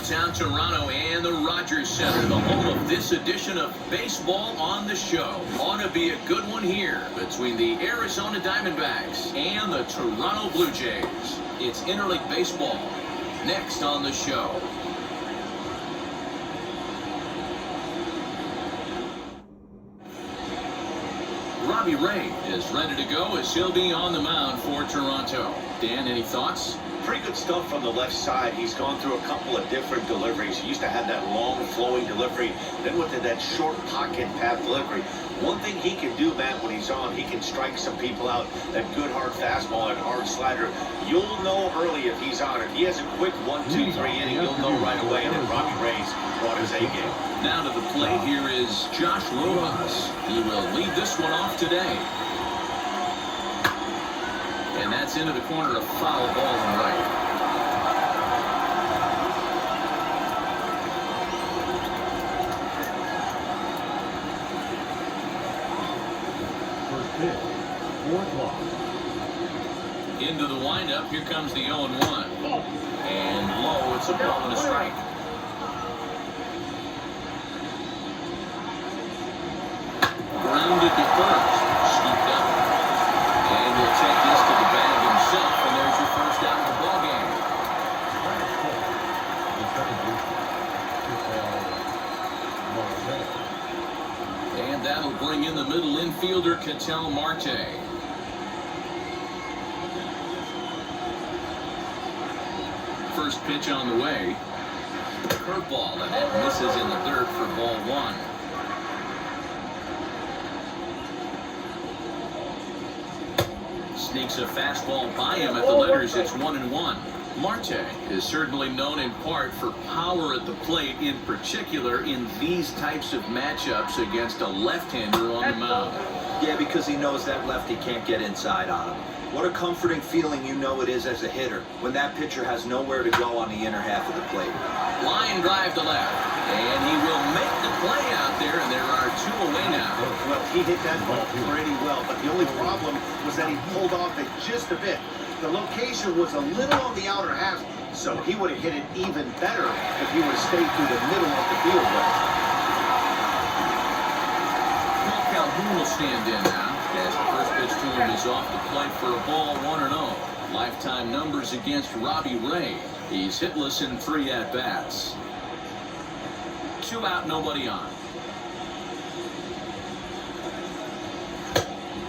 downtown Toronto and the Rogers Center, the home of this edition of Baseball on the Show. Ought to be a good one here between the Arizona Diamondbacks and the Toronto Blue Jays. It's interleague baseball next on the show. Robbie Ray is ready to go as he'll be on the mound for Toronto. Dan, any thoughts? Pretty good stuff from the left side. He's gone through a couple of different deliveries. He used to have that long flowing delivery, then went to that short pocket path delivery. One thing he can do, Matt, when he's on, he can strike some people out. That good hard fastball and hard slider. You'll know early if he's on. If he has a quick 1-2-3 inning, you'll know right away that Robbie Ray's brought his A game. Now to the plate here is Josh Rojas. He will lead this one off today. And that's into the corner, a foul ball and right. First pitch, 4 o'clock. Into the windup, here comes the 0-1. And low, it's a ball and a strike. Grounded to first, scooped up. And he'll take this to the bag himself, and there's your first out of the ball game. And that'll bring in the middle infielder, Ketel Marte. First pitch on the way. Curveball, and that misses in the dirt for ball 1. Sneaks a fastball by him at the letters. It's 1-1. Marte is certainly known in part for power at the plate, in particular in these types of matchups against a left-hander on the mound. Yeah, because he knows that lefty can't get inside on him. What a comforting feeling you know it is as a hitter when that pitcher has nowhere to go on the inner half of the plate. Line drive to left, and he will make the play out there, and there are 2 away now. Well, he hit that ball pretty well, but the only problem was that he pulled off it just a bit. The location was a little on the outer half, so he would have hit it even better if he would have stayed through the middle of the field well. Paul Calhoun will stand in now as the first pitch to him is off the plate for a ball, 1-0. Lifetime numbers against Robbie Ray. He's hitless in 3 at-bats. 2 out, nobody on.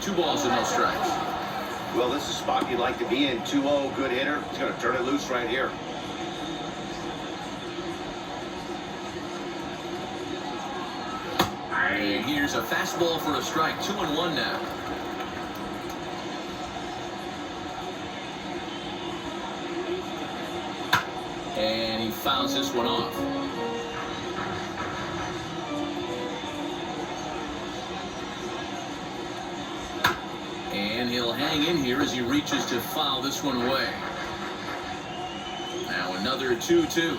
2 balls and no strikes. Well, this is a spot you'd like to be in. 2-0, good hitter. He's going to turn it loose right here. And here's a fastball for a strike. 2-1 now. And he fouls this one off. And he'll hang in here as he reaches to foul this one away. Now another 2-2. Slater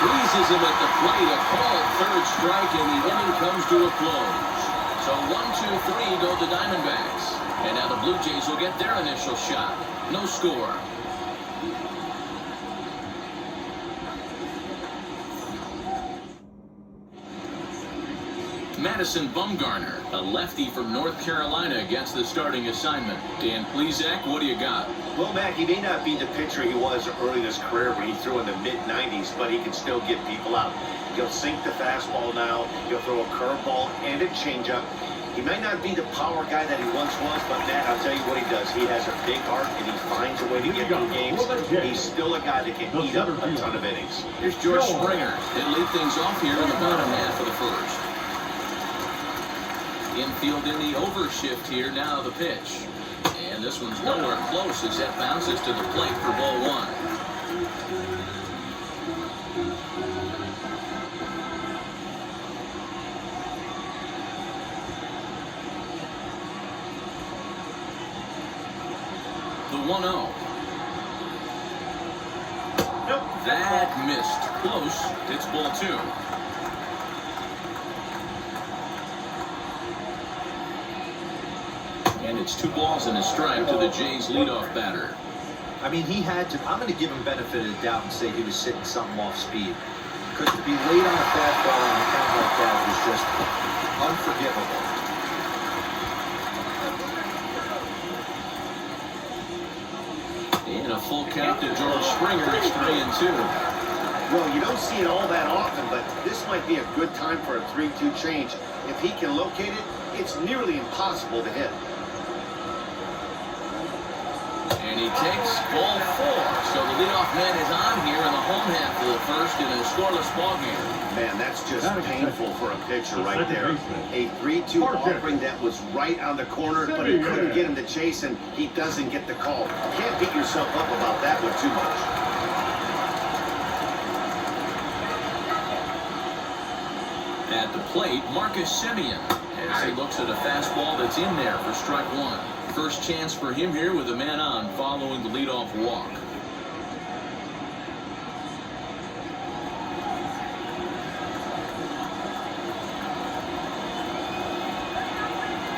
freezes him at the plate. A called third strike, and the inning comes to a close. So 1-2-3 go the Diamondbacks. And now the Blue Jays will get their initial shot. No score. Madison Bumgarner, a lefty from North Carolina, against the starting assignment. Dan Plesac, what do you got? Well, Matt, he may not be the pitcher he was early in his career when he threw in the mid-90s, but he can still get people out. He'll sink the fastball now. He'll throw a curveball and a changeup. He might not be the power guy that he once was, but, Matt, I'll tell you what he does. He has a big heart, and he finds a way to get through games. He's still a guy that can eat up a ton of innings. Here's George Springer. He'll lead things off here in the bottom half of the first. Infield in the overshift here, now the pitch. And this one's nowhere close as that bounces to the plate for ball 1. The 1-0. Nope. That missed. Close. It's ball 2. And it's 2 balls and a strike to the Jays leadoff batter. I mean, he had to. I'm going to give him benefit of the doubt and say he was sitting something off speed. Because to be late on a fastball on a count like that was just unforgivable. And a full count to George Springer. It's 3-2. Well, you don't see it all that often, but this might be a good time for a 3-2 change. If he can locate it, it's nearly impossible to hit. And he takes ball 4. So the leadoff man is on here in the home half of the first in a scoreless ball game. Man, that's just painful for a pitcher right there. A 3-2 offering that was right on the corner, but he couldn't get him to chase, and he doesn't get the call. You can't beat yourself up about that one too much. At the plate, Marcus Semien, as he looks at a fastball that's in there for strike 1. First chance for him here with a man on following the leadoff walk.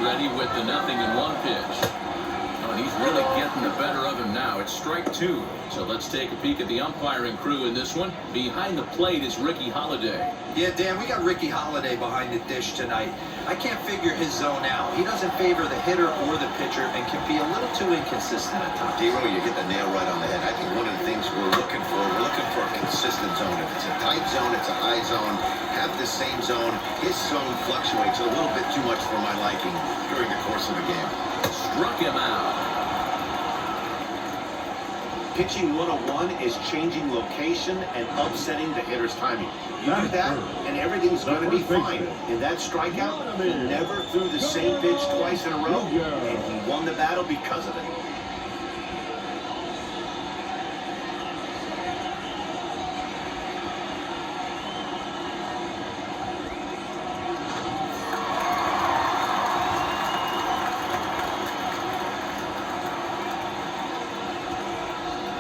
Ready with the 0-1 pitch. Oh, and he's really getting the better of him now. It's strike 2. So let's take a peek at the umpiring crew in this one. Behind the plate is Ricky Holiday. Yeah, Dan, we got Ricky Holiday behind the dish tonight. I can't figure his zone out. He doesn't favor the hitter or the pitcher and can be a little too inconsistent at times. Dero, you hit the nail right on the head. I think one of the things we're looking for a consistent zone. If it's a tight zone, it's a high zone. Have the same zone. His zone fluctuates a little bit too much for my liking during the course of a game. Struck him out. Pitching 101 is changing location and upsetting the hitter's timing. You do that, and everything's going to be fine. In that strikeout, he never threw the same pitch twice in a row, and he won the battle because of it.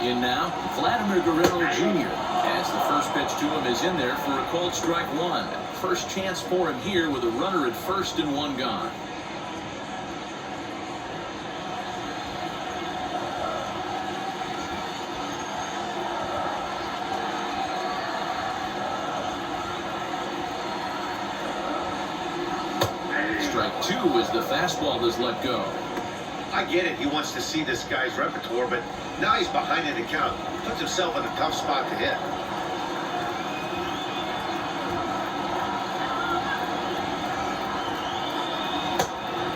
In now, Vladimir Guerrero Jr. as the first pitch to him is in there for a called strike 1. First chance for him here with a runner at first and 1 gone. Strike 2 as the fastball is let go. I get it. He wants to see this guy's repertoire, but now he's behind in the count. Puts himself in a tough spot to hit.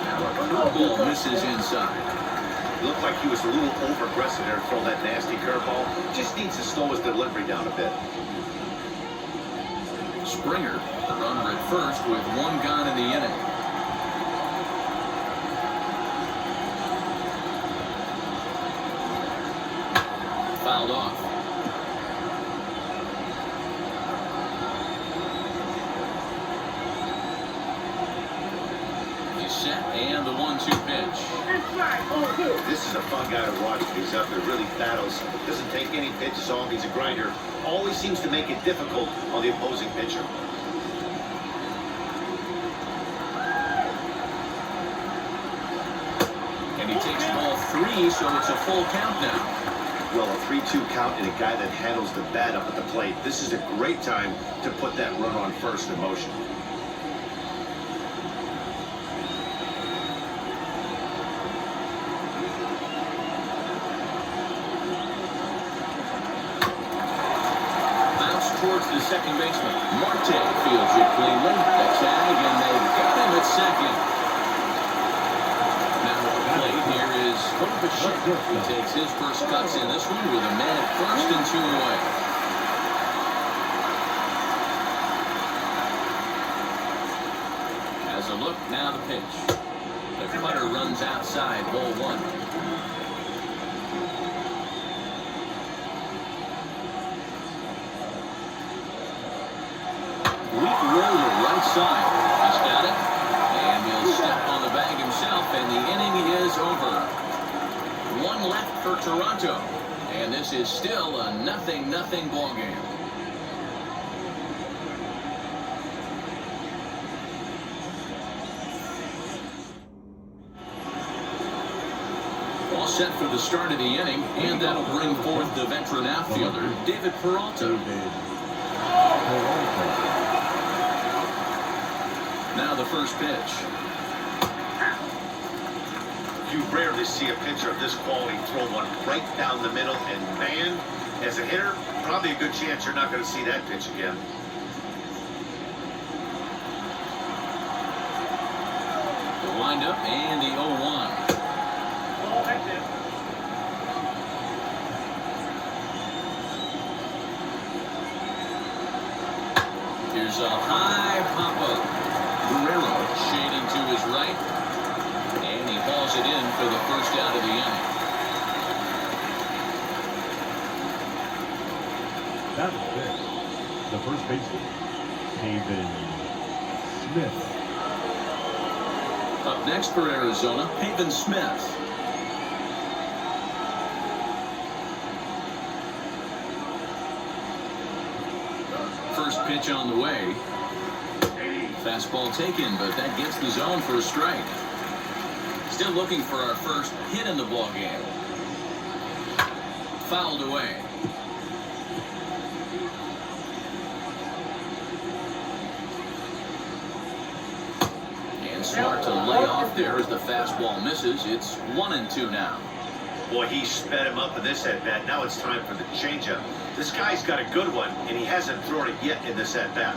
Now a curveball misses inside. Looked like he was a little over-aggressive there to throw that nasty curveball. Just needs to slow his delivery down a bit. Springer, the runner at first with 1 gone in the inning. Fouled off. He's set, and the 1-2 pitch. This is a fun guy to watch when he's out there, really battles. Doesn't take any pitches off. He's a grinder. Always seems to make it difficult on the opposing pitcher. And he takes ball 3, so it's a full count now. Well, a 3-2 count and a guy that handles the bat up at the plate. This is a great time to put that runner on first in motion. Bounce towards the second baseman. Marte fields it cleanly. The tag, and they've got him at second. Now at the plate, here is Kopechek. He takes his first cuts in this one with a man at first and 2 away. As a look, now the pitch. The cutter runs outside, ball 1. Weak roller right side. He's got it. And he'll step on the bag himself, and the inning is over. 1 left for Toronto. And this is still a 0-0 ball game. set for the start of the inning, and that'll bring forth the veteran outfielder, David Peralta. Now the first pitch. You rarely see a pitcher of this quality throw one right down the middle, and man, as a hitter, probably a good chance you're not going to see that pitch again. The windup and the 0-1. Here's a high pop-up. Guerrero shading to his right. And he hauls it in for the first out of the inning. That's it. The first baseman, David Smith. Up next for Arizona, Pavin Smith. First pitch on the way. Fastball taken, but that gets the zone for a strike. Still looking for our first hit in the ballgame. Fouled away. And smart to lay off there as the fastball misses. It's 1-2 now. Boy, he sped him up in this at-bat. Now it's time for the changeup. This guy's got a good one, and he hasn't thrown it yet in this at-bat.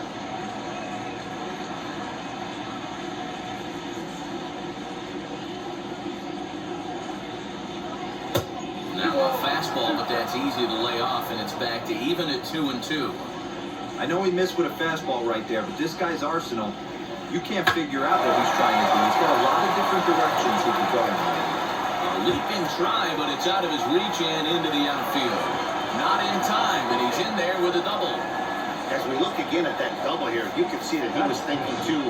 Now a fastball, but that's easy to lay off, and it's back to even at 2-2. I know he missed with a fastball right there, but this guy's arsenal, you can't figure out what he's trying to do. He's got a lot of different directions he can go in. A leaping try, but it's out of his reach and into the outfield. Not in time, and he's in there with a double. As we look again at that double here, you can see that he was thinking too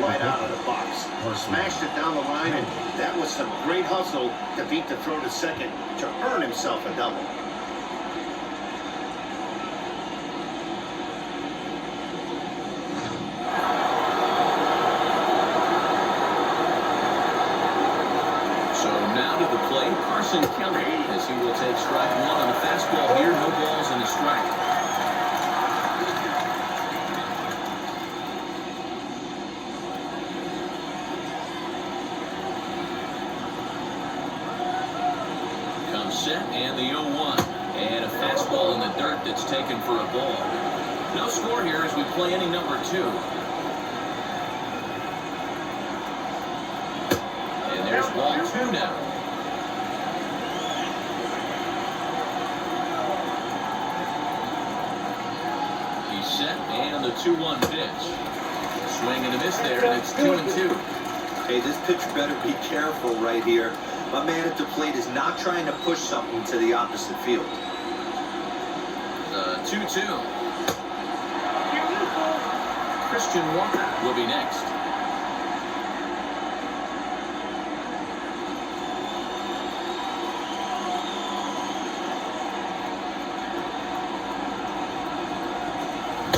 right out of the box. Smashed it down the line, and that was some great hustle to beat the throw to second to earn himself a double. So now to the plate, Carson Kelly, as he will take strike one on the fastball here. No balls and a strike. Set and the 0-1, and a fastball in the dirt that's taken for a ball. No score here as we play inning number 2. And there's ball 2 now. He's set and the 2-1 pitch. Swing and a miss there, and it's 2-2. Hey, this pitcher better be careful right here. My man at the plate is not trying to push something to the opposite field. The 2-2. Christian Walker will be next.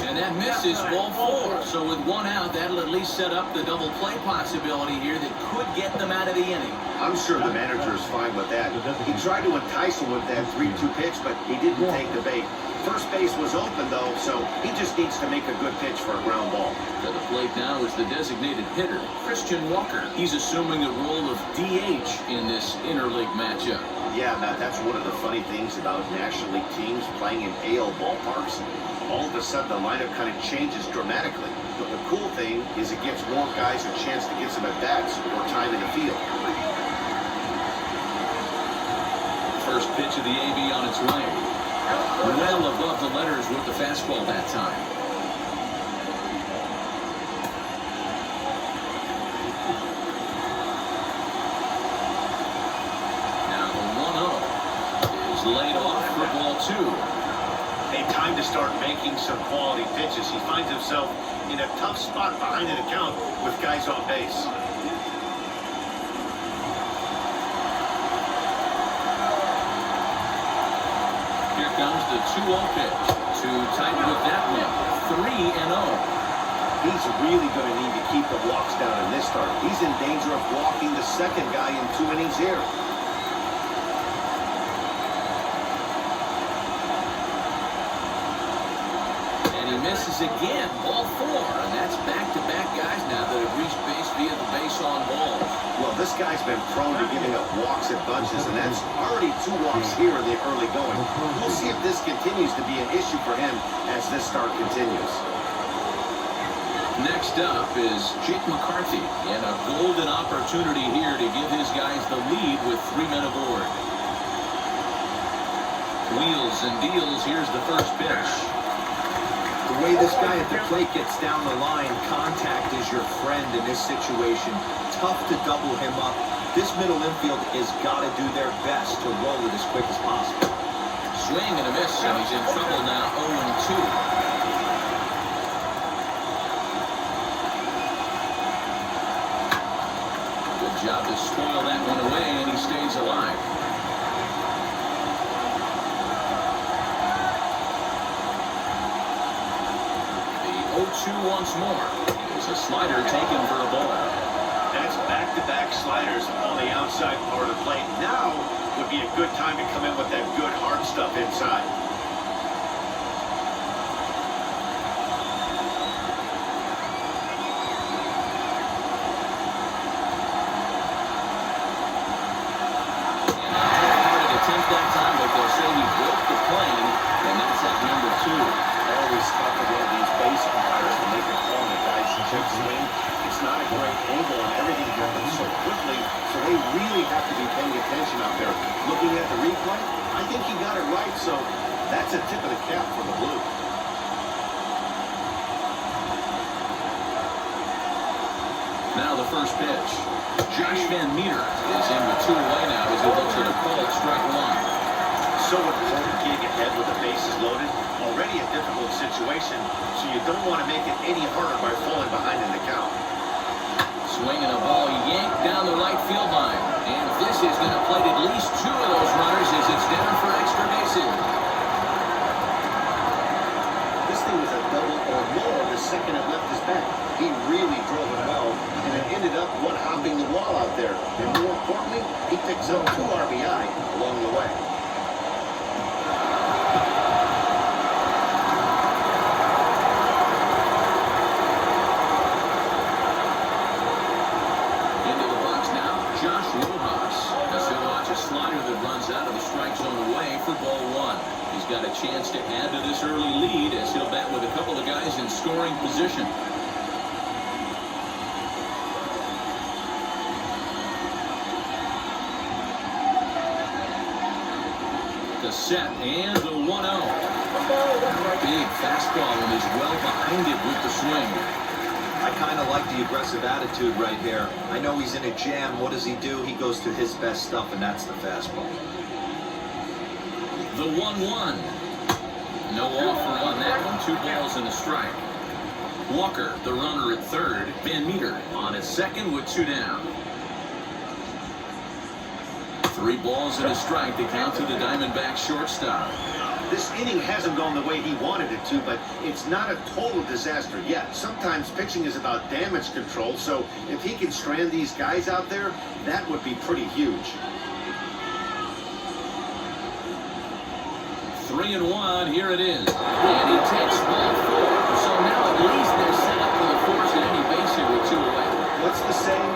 And that misses ball 4. So with one out, that'll at least set up the double play possibility here that could get them out of the inning. I'm sure the manager is fine with that. He tried to entice him with that 3-2 pitch, but he didn't take the bait. First base was open, though, so he just needs to make a good pitch for a ground ball. To the plate now is the designated hitter, Christian Walker. He's assuming the role of DH in this interleague matchup. Yeah, Matt, that's one of the funny things about National League teams playing in AL ballparks. All of a sudden, the lineup kind of changes dramatically. But the cool thing is it gives more guys a chance to get some at-bats or time in the field. First pitch of the AB on its way. Well above the letters with the fastball that time. Now the 1-0 is laid off for ball 2. Hey, time to start making some quality pitches. He finds himself in a tough spot behind an account with guys on base. Here comes the 2-0 pitch. Too tight with that one. 3-0. He's really going to need to keep the walks down in this start. He's in danger of walking the second guy in 2 innings here. he misses again. Ball 4, and that's back-to-back guys now that have reached base via the base on balls. Well, this guy's been prone to giving up walks at bunches, and that's already 2 walks here in the early going. We'll see if this continues to be an issue for him as this start continues. Next up is Jake McCarthy, and a golden opportunity here to give his guys the lead with 3 men aboard. Wheels and deals. Here's the first pitch. The way this guy at the plate gets down the line, contact is your friend in this situation. Tough to double him up. This middle infield has got to do their best to roll it as quick as possible. Swing and a miss, and he's in trouble now, 0-2. Job to spoil that one away, and he stays alive. The 0-2 once more. There's a slider taken for a ball. That's back-to-back sliders on the outside part of the plate. Now would be a good time to come in with that good hard stuff inside. That time, but they'll say he broke the plane, and that's at number 2. Always tough to get these base umpires to make a call on the guy's chip swing. It's not a great angle, and everything happens so quickly, so they really have to be paying attention out there. Looking at the replay, I think he got it right, so that's a tip of the cap for the Blue. Now the first pitch. Josh Van Meter is in with 2 away now as he looks at a called strike 1. So important getting ahead with the bases loaded. Already a difficult situation, so you don't want to make it any harder by falling behind in the count. Swinging a ball yanked down the right field line. And this is going to plate at least 2 of those runners as it's down for extra bases. This thing was a double or more the second it left his bat. He really drove it well, and it ended up one-hopping the wall out there. And more importantly, he picks up 2 RBI along the way. Into the box now, Josh Rojas. As he'll watch a slider that runs out of the strike zone away for ball 1. He's got a chance to add to this early lead as he'll bat with a couple of guys in scoring position. The set and the 1-0. Big fastball and is well behind it with the swing. I kind of like the aggressive attitude right here. I know he's in a jam. What does he do? He goes to his best stuff, and that's the fastball. The 1-1. No offer on that one. 2 balls and a strike. Walker, the runner at third. Van Meter on at second with 2 down. 3 balls and a strike to count to the Diamondbacks shortstop. This inning hasn't gone the way he wanted it to, but it's not a total disaster yet. Sometimes pitching is about damage control, so if he can strand these guys out there, that would be pretty huge. 3-1, here it is. And he takes ball 4. So now at least they're set up for the force at any base here with 2 away. What's the saying?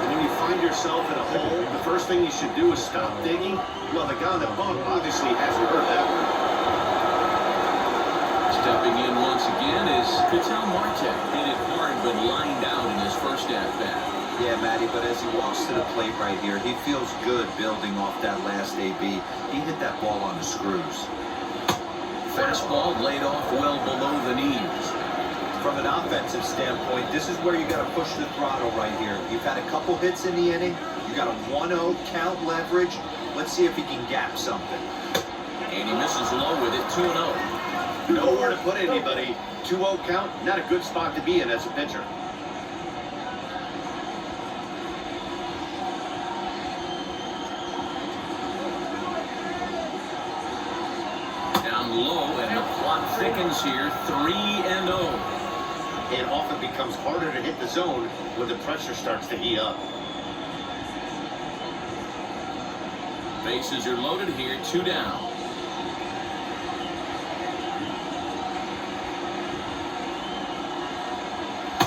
When you find yourself in a hole, the first thing you should do is stop digging. Well, the guy on the bump obviously hasn't heard that one. Stepping in once again is Ketel Marte. Hit it hard but lined out in his first at-bat. Yeah, Matty, but as he walks to the plate right here, he feels good building off that last AB. He hit that ball on the screws. Fastball laid off well below the knees. From an offensive standpoint, this is where you got to push the throttle right here. You've had a couple hits in the inning. You got a 1-0 count leverage. Let's see if he can gap something. And he misses low with it, 2-0. Nowhere to put anybody. 2-0 count, not a good spot to be in as a pitcher. Down low, and the plot thickens here, 3-0. It often becomes harder to hit the zone when the pressure starts to heat up. Bases are loaded here, 2 down.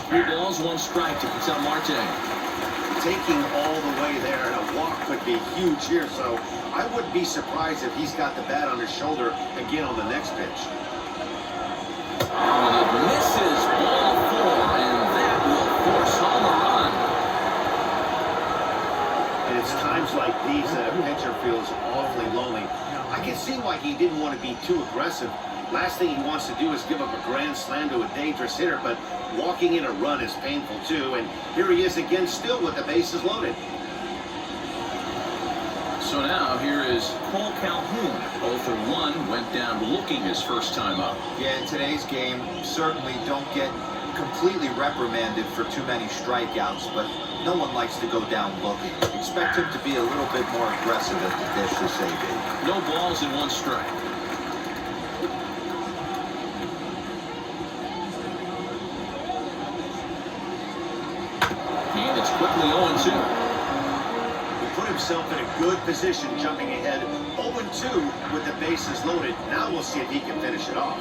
3 balls, 1 strike to Ketel Marte. Taking all the way there, and a walk could be huge here, so I wouldn't be surprised if he's got the bat on his shoulder again on the next pitch. And it misses, ball 4, and that will force home a run. And it's times like these that a pitcher feels awfully lonely. I can see why he didn't want to be too aggressive. Last thing he wants to do is give up a grand slam to a dangerous hitter, but walking in a run is painful too, and here he is again still with the bases loaded. So now here is Cole Calhoun. 0-for-1, went down looking his first time up. Yeah, in today's game, certainly don't get completely reprimanded for too many strikeouts, but no one likes to go down looking. Expect him to be a little bit more aggressive at the dish this AB. No balls and 1 strike. And it's quickly 0-2. He put himself in a good position jumping ahead 0-2 with the bases loaded. Now we'll see if he can finish it off.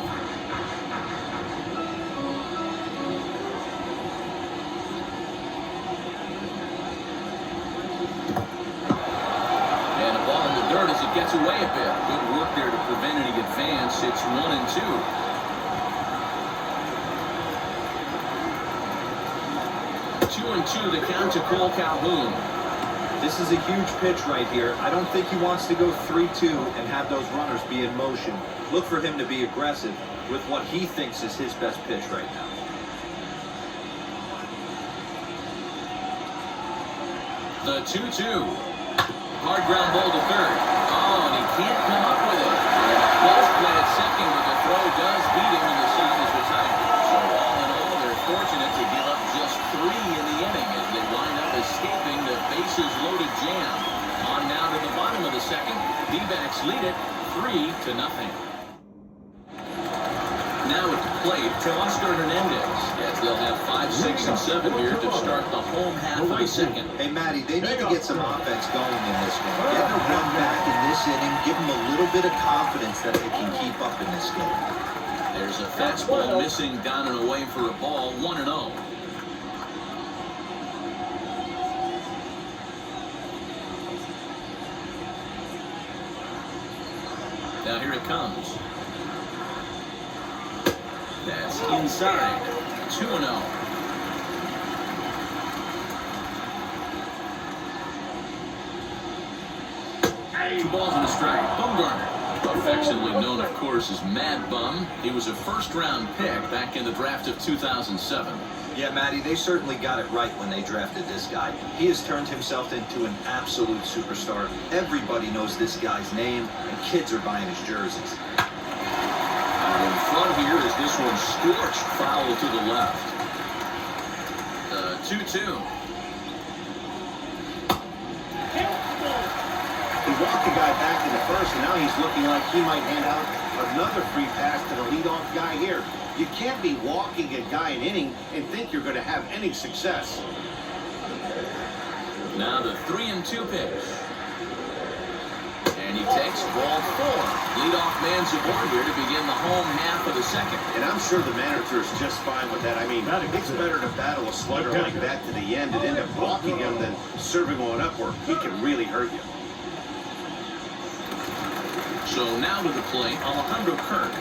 And a ball in the dirt as it gets away a bit. Good work there to prevent any advance. It's 1-2. 2-2 the count to Cole Calhoun. This is a huge pitch right here. I don't think he wants to go 3-2 and have those runners be in motion. Look for him to be aggressive with what he thinks is his best pitch right now. The 2-2. Hard ground ball to third. Oh, and he can't come up with it. Close play at second, but the throw does beat him, and the side is retired. So all in all, they're fortunate to give up just 3 in the inning as they wind up escaping the bases-loaded jam. On now to the bottom of the second. D-backs lead it 3-0. Now at the plate, Oscar Hernandez, as they'll have 5, 6, and 7 here to start the home half of the second. Hey, Matty, they need to get some offense going in this one. Get the run back in this inning. Give them a little bit of confidence that they can keep up in this game. There's a fastball missing down and away for a ball, 1-0. Now here it comes. That's inside. 2-0. Two balls and a strike. Bumgarner. Affectionately known, of course, as Mad Bum. He was a first-round pick back in the draft of 2007. Yeah, Matty, they certainly got it right when they drafted this guy. He has turned himself into an absolute superstar. Everybody knows this guy's name, and kids are buying his jerseys. Out in front here is this one scorched foul to the left. 2-2. He walked the guy back to the first, and now he's looking like he might hand out another free pass to the leadoff guy here. You can't be walking a guy an inning and think you're going to have any success. Now the 3-2 pitch. And he takes ball 4. Leadoff man's aboard here to begin the home half of the second. And I'm sure the manager is just fine with that. I mean, it's better to battle a slugger like that to the end and end up walking him than serving one up where he can really hurt you. So now to the plate, Alejandro Kirk.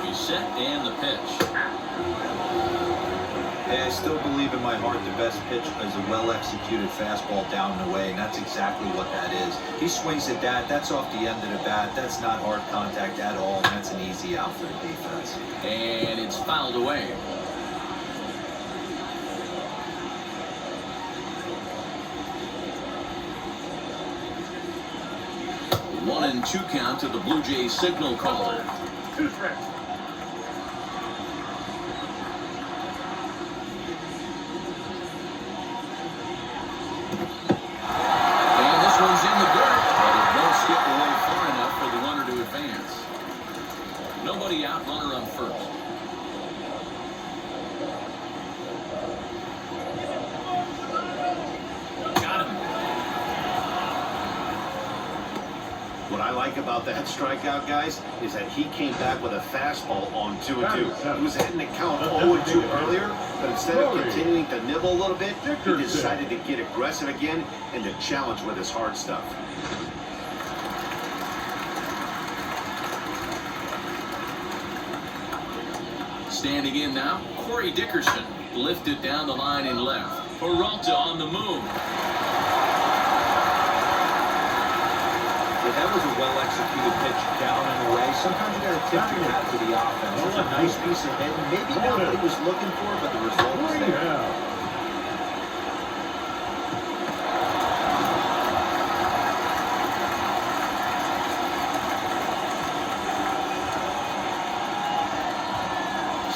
He's set and the pitch. Yeah, I still believe in my heart the best pitch is a well-executed fastball down and away, and that's exactly what that is. He swings at that. That's off the end of the bat. That's not hard contact at all, and that's an easy out for the defense. And it's fouled away. One and 2 count to the Blue Jays signal caller. 2 strikes. And this one's in the dirt, but it won't skip away far enough for the runner to advance. What I like about that strikeout, guys, is that he came back with a fastball on 2-2. He was heading to count 0-2 earlier, but instead of continuing to nibble a little bit, he decided to get aggressive again and to challenge with his hard stuff. Standing in now, Corey Dickerson lifted down the line in left. Peralta on the move. Yeah, that was a well-executed pitch down and away. Sometimes you got to tip your hat to the offense. It's a nice piece of hitting. Maybe not what he was looking for, but the result was there.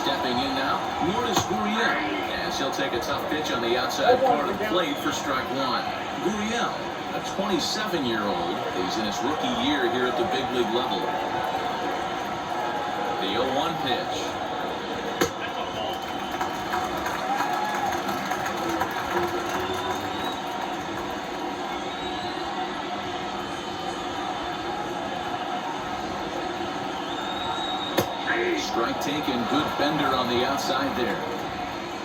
Stepping in now, Lourdes Gurriel, as he'll take a tough pitch on the outside part of the plate for strike one. Gurriel, a 27-year-old, he's in his rookie year here at the big league level. The 0-1 pitch. Strike taken, good bender on the outside there.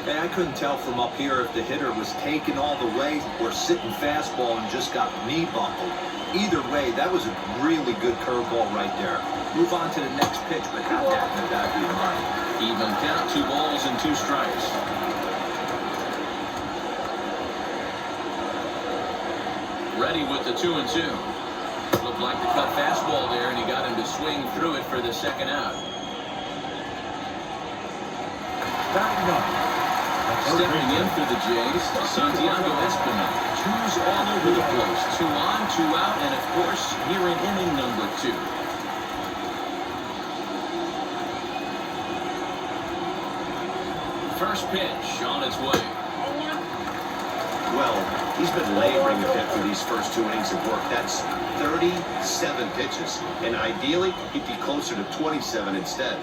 Hey, I couldn't tell from up here if the hitter was taking all the way or sitting fastball and just got knee buckled. Either way, that was a really good curveball right there. Move on to the next pitch, but have that in the back of your mind. Even count, 2 balls and 2 strikes. Ready with the 2-2. Looked like the cut fastball there, and he got him to swing through it for the second out. Stepping in for the Jays, Santiago Espinal. 2s all over the place. 2 on, 2 out, and of course, here in inning number 2. First pitch on its way. Well, he's been laboring a bit for these first 2 innings of work. That's 37 pitches, and ideally, he'd be closer to 27 instead.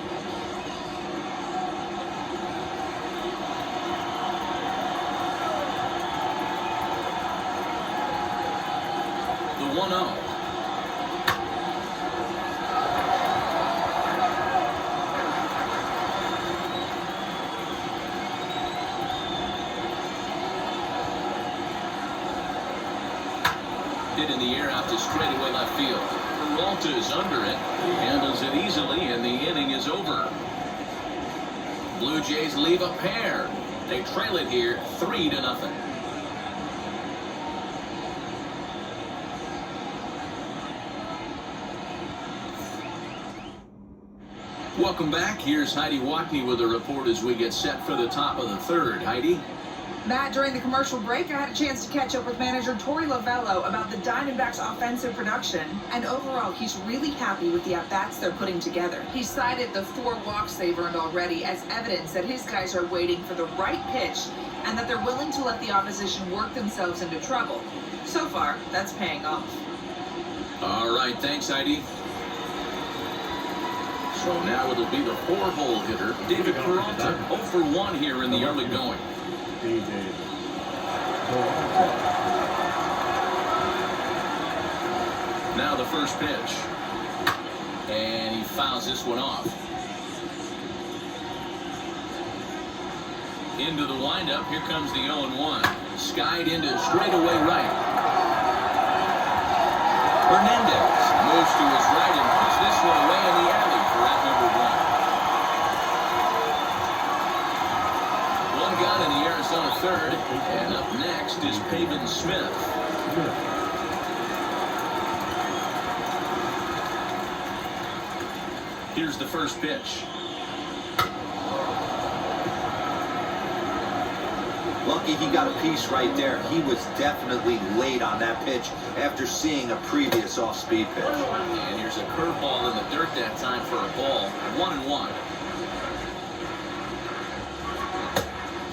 The 1-0. Hit in the air out to straightaway left field. Peralta is under it. He handles it easily, and the inning is over. Blue Jays leave a pair. They trail it here 3-0. Welcome back. Here's Heidi Watney with a report as we get set for the top of the third. Heidi? Matt, during the commercial break, I had a chance to catch up with manager Torey Lovello about the Diamondbacks' offensive production, and overall, he's really happy with the at-bats they're putting together. He cited the 4 walks they've earned already as evidence that his guys are waiting for the right pitch and that they're willing to let the opposition work themselves into trouble. So far, that's paying off. All right, thanks, Heidi. So now it'll be the 4-hole hitter, David Peralta, 0 for 1 here in the early going. Now the first pitch. And he fouls this one off. Into the windup. Here comes the 0-1. Skied into straightaway right. Hernandez moves to his right and puts this one away in the alley for out number 1. One gone in the Arizona third, and up next is Pavin Smith. Here's the first pitch. Lucky he got a piece right there. He was definitely late on that pitch after seeing a previous off-speed pitch. And here's a curveball in the dirt that time for a ball. 1-1.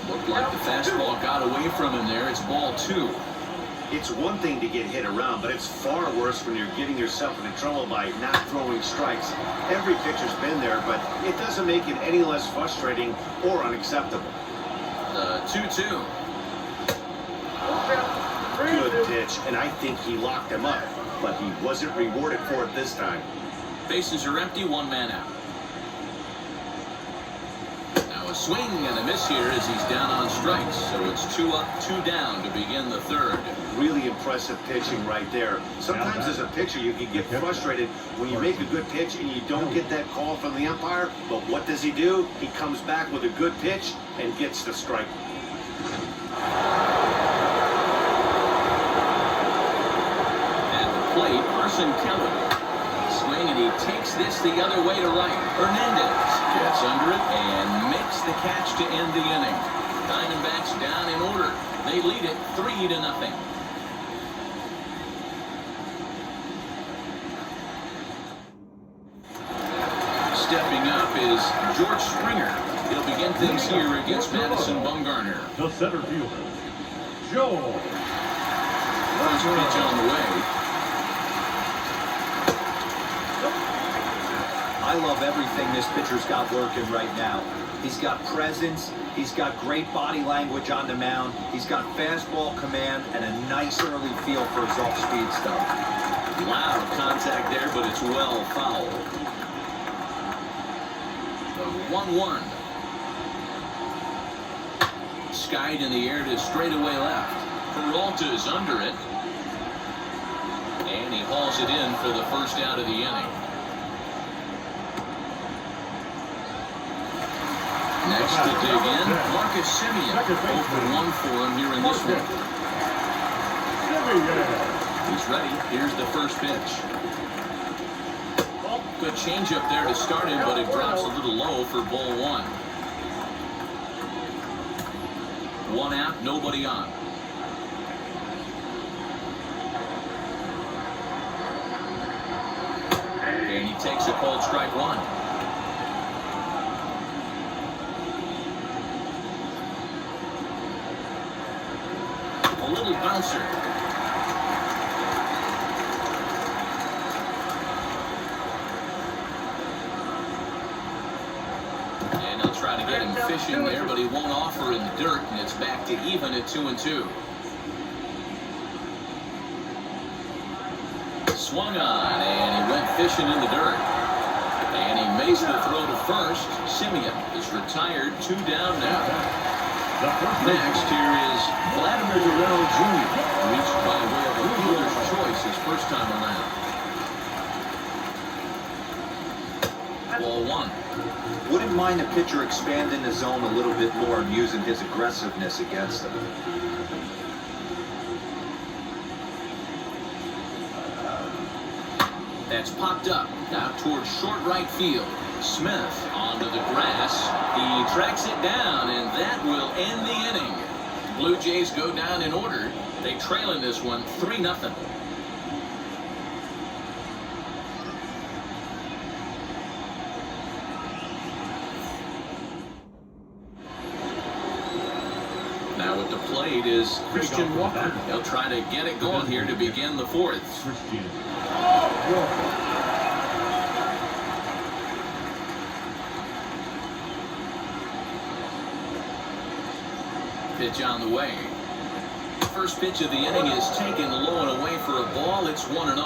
Looked like the fastball got away from him there. It's ball 2. It's one thing to get hit around, but it's far worse when you're getting yourself into trouble by not throwing strikes. Every pitcher's been there, but it doesn't make it any less frustrating or unacceptable. 2-2. Good dig. pitch, and I think he locked him up, but he wasn't rewarded for it this time. Bases are empty, one man out. Now a swing and a miss here as he's down on strikes. So it's 2 up, 2 down to begin the third. Really impressive pitching right there. Sometimes as a pitcher you can get frustrated when you make a good pitch and you don't get that call from the umpire, but what does he do? He comes back with a good pitch and gets the strike. At the plate, Carson Kelly. Swing, and he takes this the other way to right. Hernandez gets under it and makes the catch to end the inning. Diamondbacks down in order. They lead it 3-0. Stepping up is George Springer. He'll begin things here against Madison Bumgarner. The center fielder, Joe. First pitch on the way. I love everything this pitcher's got working right now. He's got presence, he's got great body language on the mound, he's got fastball command, and a nice early feel for his off-speed stuff. Loud contact there, but it's well fouled. The 1-1. Skied in the air to straightaway left. Peralta is under it. And he hauls it in for the first out of the inning. Next to dig in, Marcus Semien. 0-for-1 for him here in this one. He's ready. Here's the first pitch. Good changeup there to start him, but it drops a little low for ball 1. 1 out, nobody on. And he takes a called strike 1. A little bouncer. And he'll try to get him fishing there, but he won't offer in the dirt, and it's back to even at 2-2. Swung on, and he went fishing in the dirt. And he makes the throw to first. Semien is retired, 2 down now. Next, here is Vladimir Guerrero Jr., reached by way of a fielder's choice his first time around. Ball 1. Wouldn't mind the pitcher expanding the zone a little bit more and using his aggressiveness against him. That's popped up, out towards short right field. Smith onto the grass. He tracks it down, and that will end the inning. Blue Jays go down in order. They trail in this one 3-0. Now at the plate is Christian Walker. He'll try to get it going here to begin the 4th. Christian Walker. Pitch on the way. First pitch of the inning is taken low and away for a ball. It's 1-0.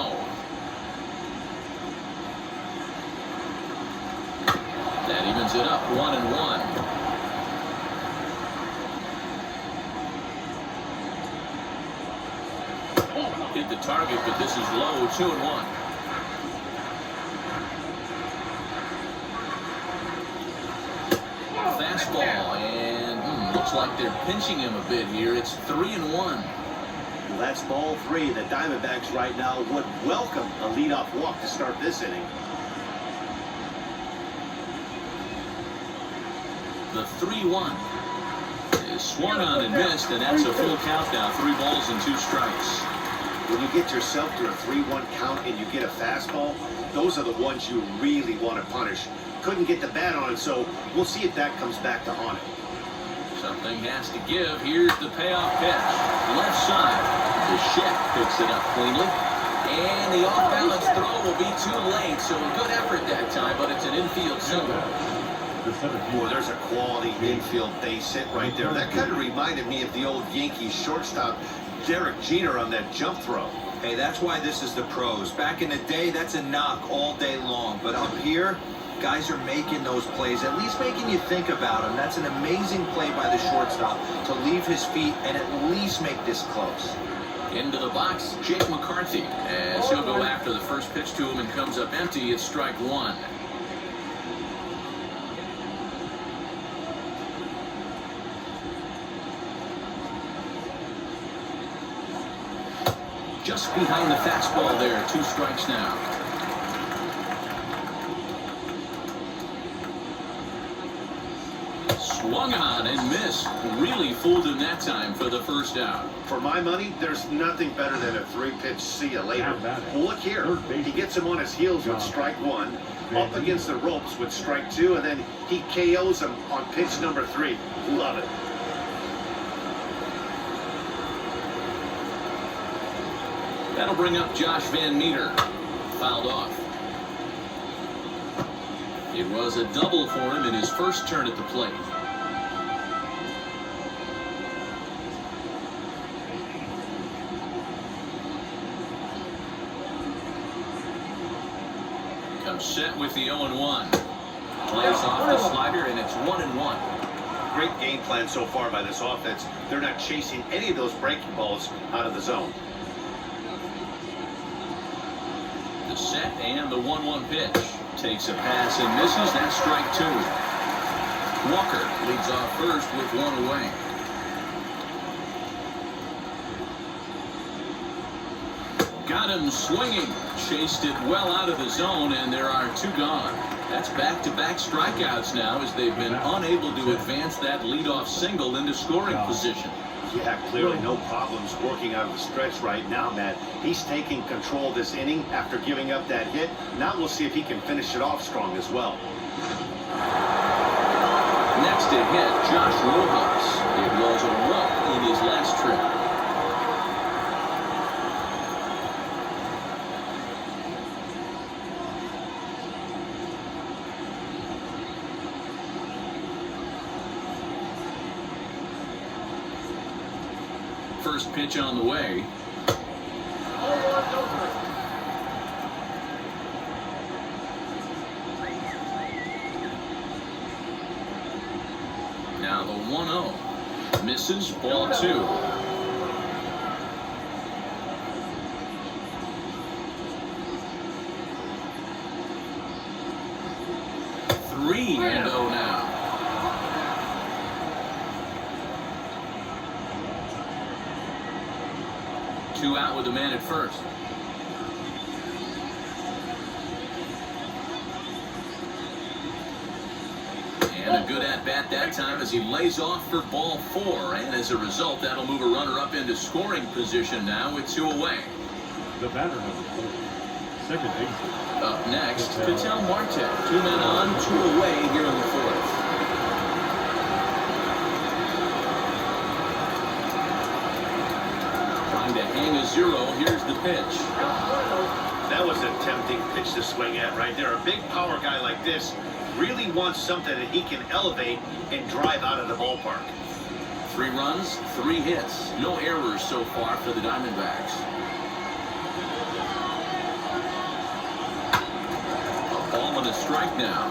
That evens it up, 1-1. Hit the target, but this is low, 2-1. Fastball, and looks like they're pinching him a bit here. It's 3-1. Well, that's ball 3. The Diamondbacks right now would welcome a leadoff walk to start this inning. The 3-1 is swung on and missed, and that's a full count now. 3 balls and 2 strikes. When you get yourself to a 3-1 count and you get a fastball, those are the ones you really want to punish. Couldn't get the bat on it, so we'll see if that comes back to haunt it. Something has to give. Here's the payoff pitch. Left side. Bichette picks it up cleanly. And the off-balance throw will be too late, so a good effort that time, but it's an infield single. Boy, there's a quality infield base hit right there. That kind of reminded me of the old Yankees shortstop, Derek Jeter on that jump throw. Hey, that's why this is the pros. Back in the day, that's a knock all day long. But up here, guys are making those plays, at least making you think about them. That's an amazing play by the shortstop to leave his feet and at least make this close. Into the box, Jake McCarthy, as he'll go after the first pitch to him and comes up empty. It's strike one. Just behind the fastball there, 2 strikes now. Swung on and missed. Really fooled him that time for the first out. For my money, there's nothing better than a 3-pitch see you later. Well, look here. He gets him on his heels with strike 1, up against the ropes with strike 2, and then he KOs him on pitch number 3. Love it. That'll bring up Josh Van Meter. Fouled off. It was a double for him in his first turn at the plate. Comes set with the 0-1. Plays off the slider, and it's 1-1. Great game plan so far by this offense. They're not chasing any of those breaking balls out of the zone. The set and the 1-1 pitch. Takes a pass and misses. That's strike 2. Walker leads off first with 1 away. Got him swinging. Chased it well out of the zone, and there are 2 gone. That's back-to-back strikeouts now as they've been unable to advance that leadoff single into scoring position. Yeah, clearly no problems working out of the stretch right now, Matt. He's taking control of this inning after giving up that hit. Now we'll see if he can finish it off strong as well. Next to hit, Josh Rojas. It was a walk in his last trip. First pitch on the way. Now the 1-0. Misses, ball 2. Three and 0 now. Two out with the man at first. And a good at-bat that time as he lays off for ball 4. And as a result, that'll move a runner up into scoring position now with 2 away. The batter number 4, second baseman. Up next, Ketel Marte. 2 men on, 2 away here in the 4th. To hang a 0, here's the pitch. That was a tempting pitch to swing at right there. A big power guy like this really wants something that he can elevate and drive out of the ballpark. 3 runs, 3 hits. No errors so far for the Diamondbacks. A ball and a strike now.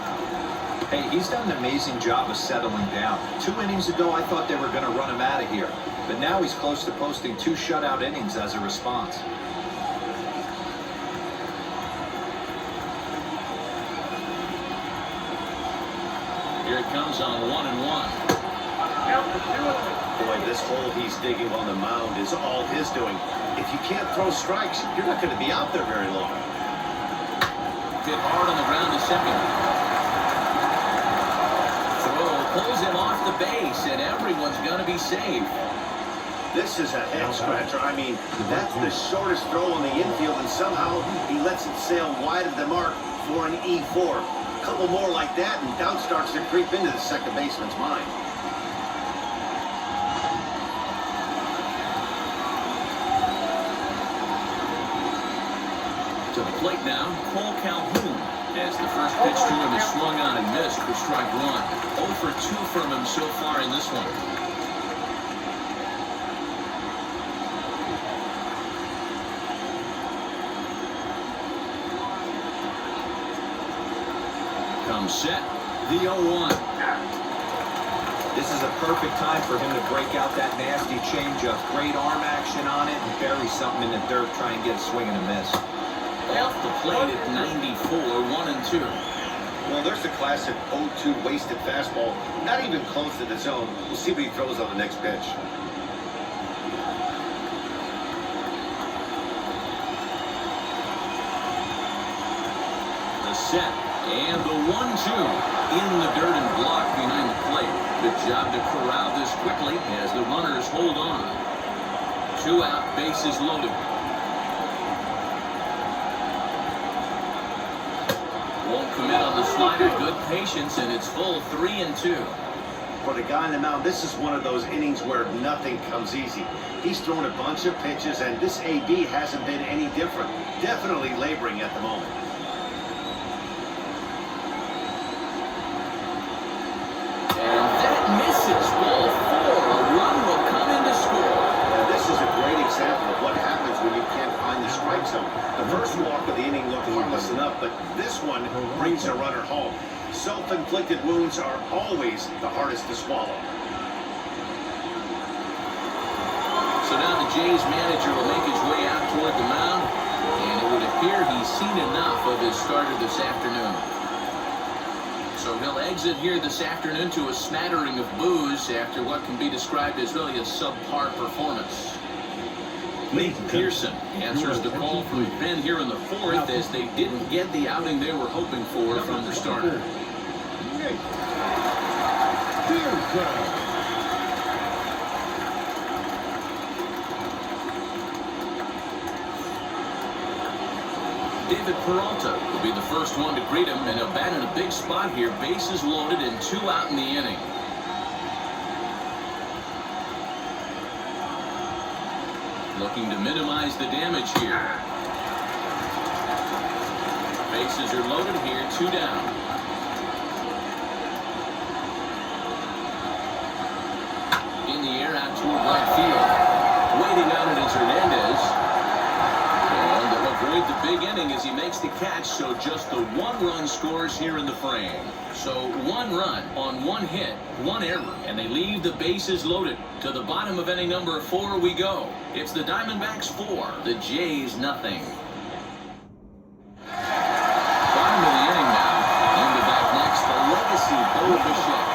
Hey, he's done an amazing job of settling down. 2 innings ago, I thought they were going to run him out of here. But now he's close to posting 2 shutout innings as a response. Here it comes on 1-1. Boy, this hole he's digging on the mound is all his doing. If you can't throw strikes, you're not going to be out there very long. Hit hard on the ground to second. Throw pulls him off the base, and everyone's going to be safe. This is a head scratcher. I mean, that's the shortest throw on the infield, and somehow he lets it sail wide of the mark for an E4. A couple more like that, and doubt starts to creep into the second baseman's mind. To the plate now, Cole Calhoun. As the first pitch to him is swung on and missed for strike 1. 0 for 2 from him so far in this one. comes set, the 0-1. This is a perfect time for him to break out that nasty changeup. Great arm action on it and bury something in the dirt, try and get a swing and a miss. Off the plate at 94, 1-2. Well, there's the classic 0-2 wasted fastball. Not even close to the zone. We'll see what he throws on the next pitch. The set and the 1-2 in the dirt and blocked behind the plate. Good job to corral this quickly as the runners hold on. 2 out, bases loaded. Won't commit on the slider. Good patience, and it's full 3-2. For the guy on the mound, this is one of those innings where nothing comes easy. He's thrown a bunch of pitches, and this AB hasn't been any different. Definitely laboring at the moment. Misses. Ball 4. A run will come in to score. Now, this is a great example of what happens when you can't find the strike zone. The first walk of the inning looked harmless enough, but this one brings a runner home. Self-inflicted wounds are always the hardest to swallow. So now the Jays manager will make his way out toward the mound, and it would appear he's seen enough of his starter this afternoon. So he'll exit here this afternoon to a smattering of boos after what can be described as really a subpar performance. Nate Pearson answers the call from Ben here in the 4th as they didn't get the outing they were hoping for from the starter. David Peralta will be the first one to greet him, and he'll bat in a big spot here. Bases loaded and 2 out in the inning. Looking to minimize the damage here. Bases are loaded here, 2 down. In the air out toward right field. Waiting on it is Hernandez. And they'll avoid the big inning as he makes the catch, so just the 1 run scores here in the frame. So 1 run on 1 hit, 1 error, and they leave the bases loaded. To the bottom of inning number 4 we go. It's the Diamondbacks 4, the Jays nothing. Bottom of the inning now. Into back next, the legacy Bo Bichette.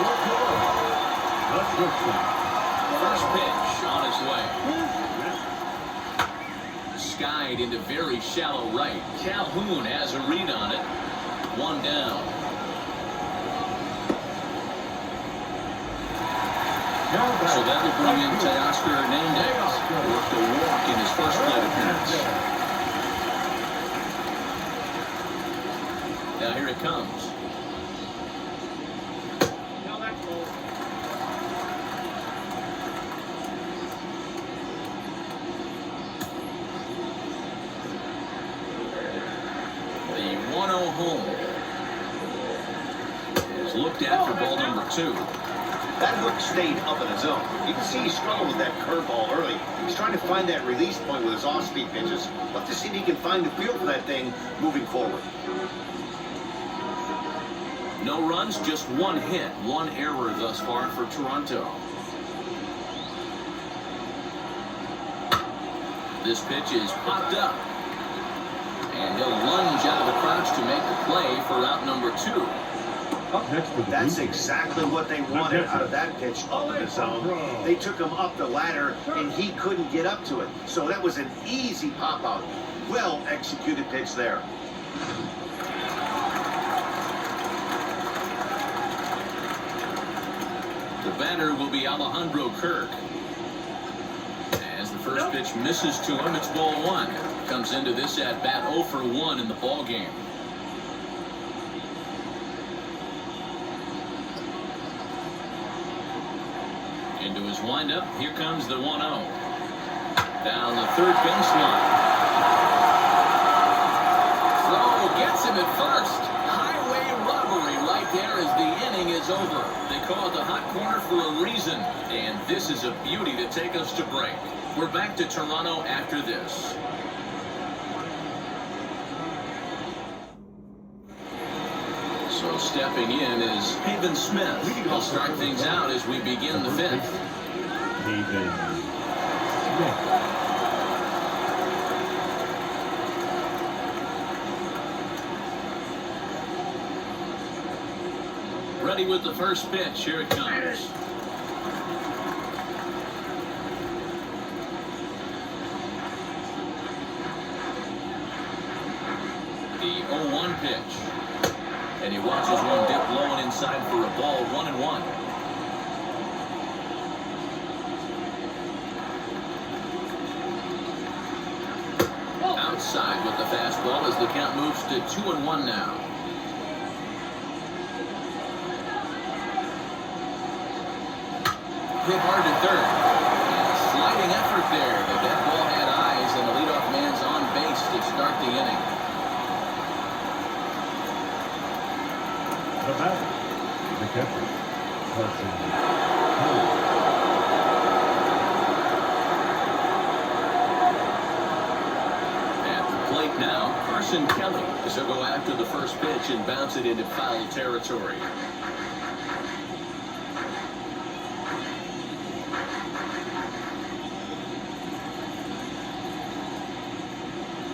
First pitch on its way. Skied into very shallow right. Calhoun has a read on it. 1 down. So that will bring in Teoscar Hernandez. Worked a walk in his first plate appearance. Now here it comes. The 1-0 home is looked at for ball number 2. That hook stayed up in the zone. You can see he struggled with that curveball early. He's trying to find that release point with his off-speed pitches. Love to see if he can find the feel for that thing moving forward. No runs, just 1 hit, 1 error thus far for Toronto. This pitch is popped up. And he'll lunge out of the crouch to make the play for out number 2. That's exactly what they wanted out of that pitch up in the zone. They took him up the ladder, and he couldn't get up to it. So that was an easy pop-out. Well-executed pitch there. The batter will be Alejandro Kirk. As the first pitch misses to him, it's ball 1. Comes into this at-bat 0 for 1 in the ball game. Into his windup, here comes the 1-0. Down the third baseline. Throw gets him at first. Highway robbery right there as the inning is over. They call it the hot corner for a reason. And this is a beauty to take us to break. We're back to Toronto after this. So stepping in is Haven Smith. He'll start things out as we begin the fifth. Haven Smith. Ready with the first pitch. Here it comes. The 0-1 pitch. And he watches one dip low and inside for a ball, 1-1. Outside with the fastball as the count moves to 2-1 now. Hit hard to third. And a sliding effort there, but that ball had eyes, and the leadoff man's on base to start the inning. The batter, the catcher, Carson Kelly. At the plate now, Carson Kelly as he'll go after the first pitch and bounce it into foul territory.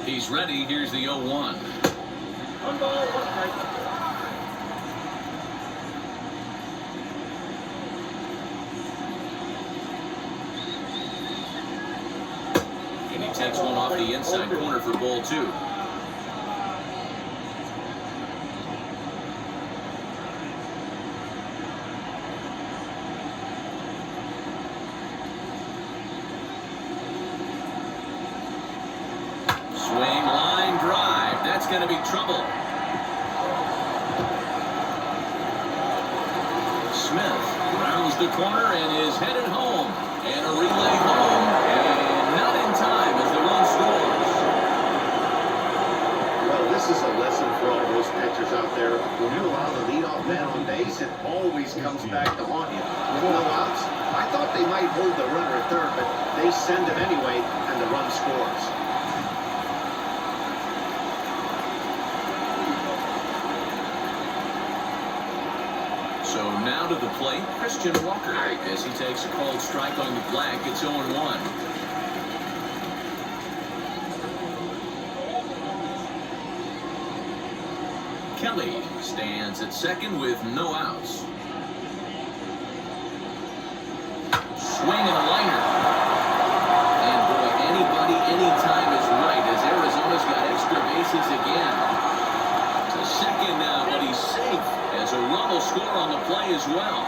He's ready. Here's the 0-1. One ball, one strike. And he takes one off the inside corner for ball 2. Swing, line, drive. That's going to be trouble. Smith rounds the corner and is headed home. And a relay home. And not in time as the run scores. Well, this is a lesson for all those pitchers out there. When you allow the leadoff man on base, it always comes back to haunt you. With no outs, I thought they might hold the runner at third, but they send him anyway, and the run scores. So now to the plate, Christian Walker as he takes a called strike on the black. It's 0-1. Kelly stands at second with no outs. Swing and a liner. And boy, anybody, anytime is right as Arizona's got extra bases again. To second now, but he's safe as a run will score on the play as well.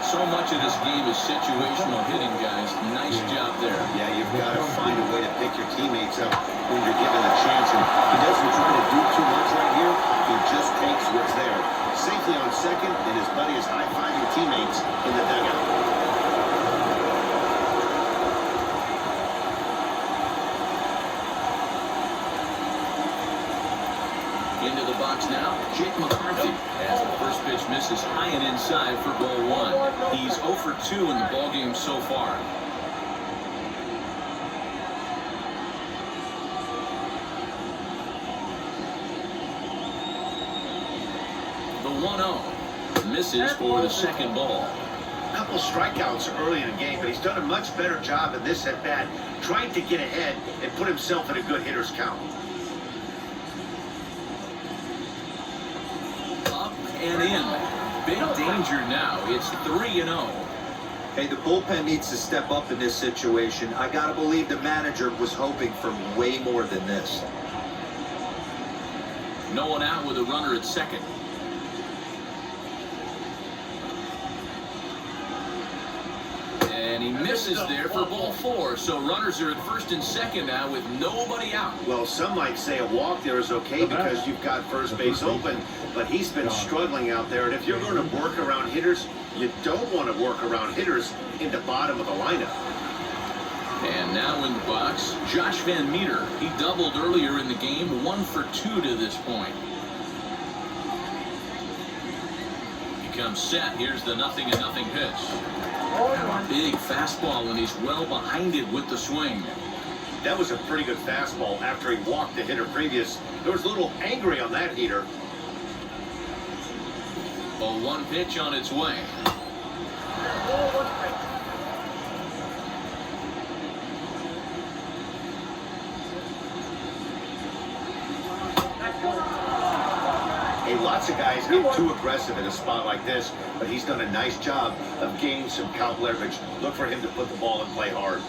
So much of this game is situational hitting, guys. Nice job there. Yeah, you've got to find a way to pick your teammates up when you're given a chance. And he doesn't try to do too much right here. He just takes what's there. Safely on second, and his buddy is high-fiving teammates in the dugout. Into the box now, Jake McCarthy as the first pitch misses high and inside for ball 1. He's 0 for 2 in the ballgame so far. The 1-0 misses for the second ball. A couple strikeouts early in the game, but he's done a much better job in this at-bat, trying to get ahead and put himself in a good hitter's count. And in. Big danger now. It's 3-0. Hey, the bullpen needs to step up in this situation. I gotta believe the manager was hoping for way more than this. No one out with a runner at second. And he misses there for ball 4. So runners are at first and second now with nobody out. Well, some might say a walk there is okay because you've got first base open, but he's been struggling out there. And if you're going to work around hitters, you don't want to work around hitters in the bottom of the lineup. And now in the box, Josh Van Meter. He doubled earlier in the game, 1 for 2 to this point. He comes set. Here's the 0-0 pitch. Big fastball, and he's well behind it with the swing. That was a pretty good fastball after he walked the hitter previous. There was a little angry on that heater. 0-1 pitch on its way. Hey, lots of guys get too aggressive in a spot like this, but he's done a nice job of gaining some count leverage. Look for him to put the ball and play hard.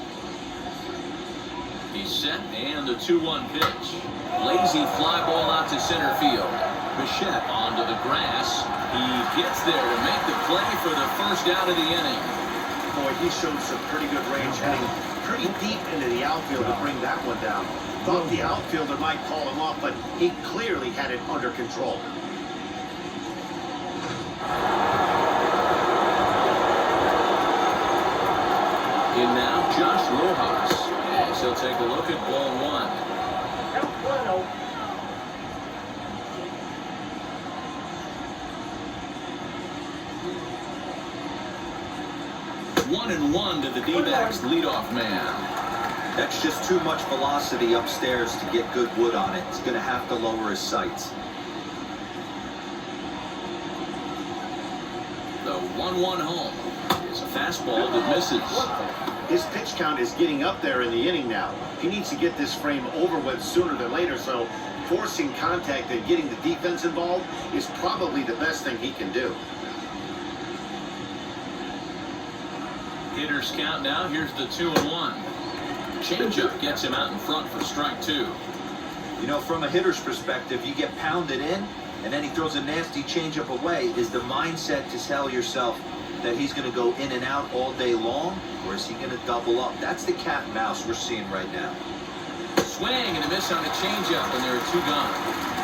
He's set, and the 2-1 pitch. Lazy fly ball out to center field. Bichette onto the grass. He gets there to make the play for the first out of the inning. Boy, he showed some pretty good range, heading pretty deep into the outfield to bring that one down. Thought the outfielder might call him off, but he clearly had it under control. In now, Josh Rojas. As he'll take a look at ball one. 1-1 to the D-backs leadoff man. That's just too much velocity upstairs to get good wood on it. He's going to have to lower his sights. The 1-1 home is a fastball that misses. His pitch count is getting up there in the inning now. He needs to get this frame over with sooner than later, so forcing contact and getting the defense involved is probably the best thing he can do. Hitters count now. Here's the 2-1. Changeup gets him out in front for strike two. You know, from a hitter's perspective, you get pounded in, and then he throws a nasty changeup away. Is the mindset to tell yourself that he's going to go in and out all day long, or is he going to double up? That's the cat and mouse we're seeing right now. Swing and a miss on a changeup, and there are two gone.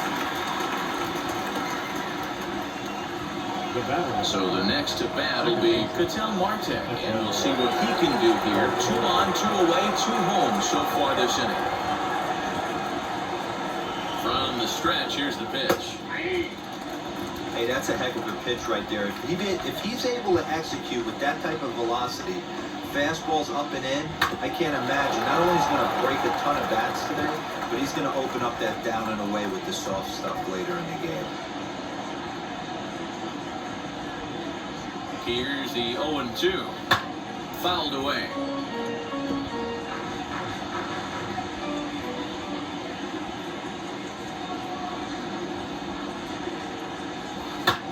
So the next to bat will be Ketel Marte, and we'll see what he can do here. 2 on, 2 away, 2 home so far this inning. From the stretch, here's the pitch. Hey, that's a heck of a pitch right there. If he's able to execute with that type of velocity, fastballs up and in, I can't imagine. Not only is he going to break a ton of bats today, but he's going to open up that down and away with the soft stuff later in the game. Here's the 0-2. Fouled away.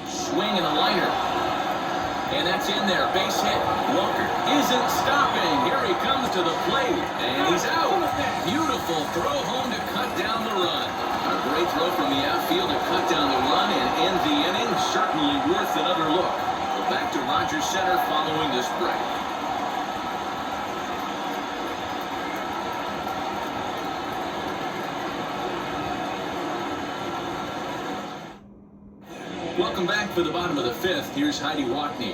Swing and a liner. And that's in there. Base hit. Walker isn't stopping. Here he comes to the plate. And he's out. Beautiful throw home to cut down the run. A great throw from the outfield to cut down the run and end the inning. Certainly worth another look. Back to Rogers Center following this break. Welcome back for the bottom of the fifth. Here's Heidi Watney.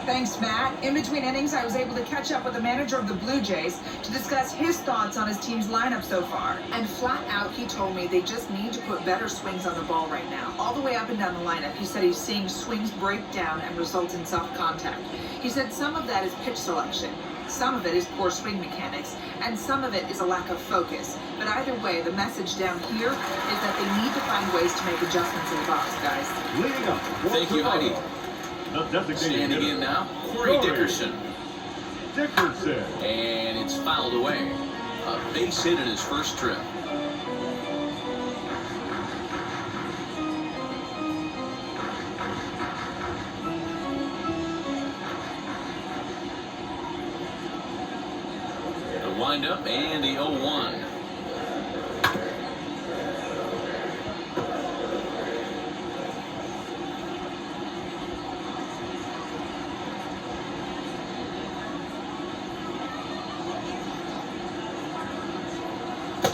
Thanks, Matt. In between innings, I was able to catch up with the manager of the Blue Jays to discuss his thoughts on his team's lineup so far. And flat out, he told me they just need to put better swings on the ball right now. All the way up and down the lineup, he said he's seeing swings break down and result in soft contact. He said some of that is pitch selection, some of it is poor swing mechanics, and some of it is a lack of focus. But either way, the message down here is that they need to find ways to make adjustments in the box, guys. Thank you, Heidi. Standing in now, Corey Dickerson. And it's fouled away. A base hit in his first trip. The windup and the 0-1.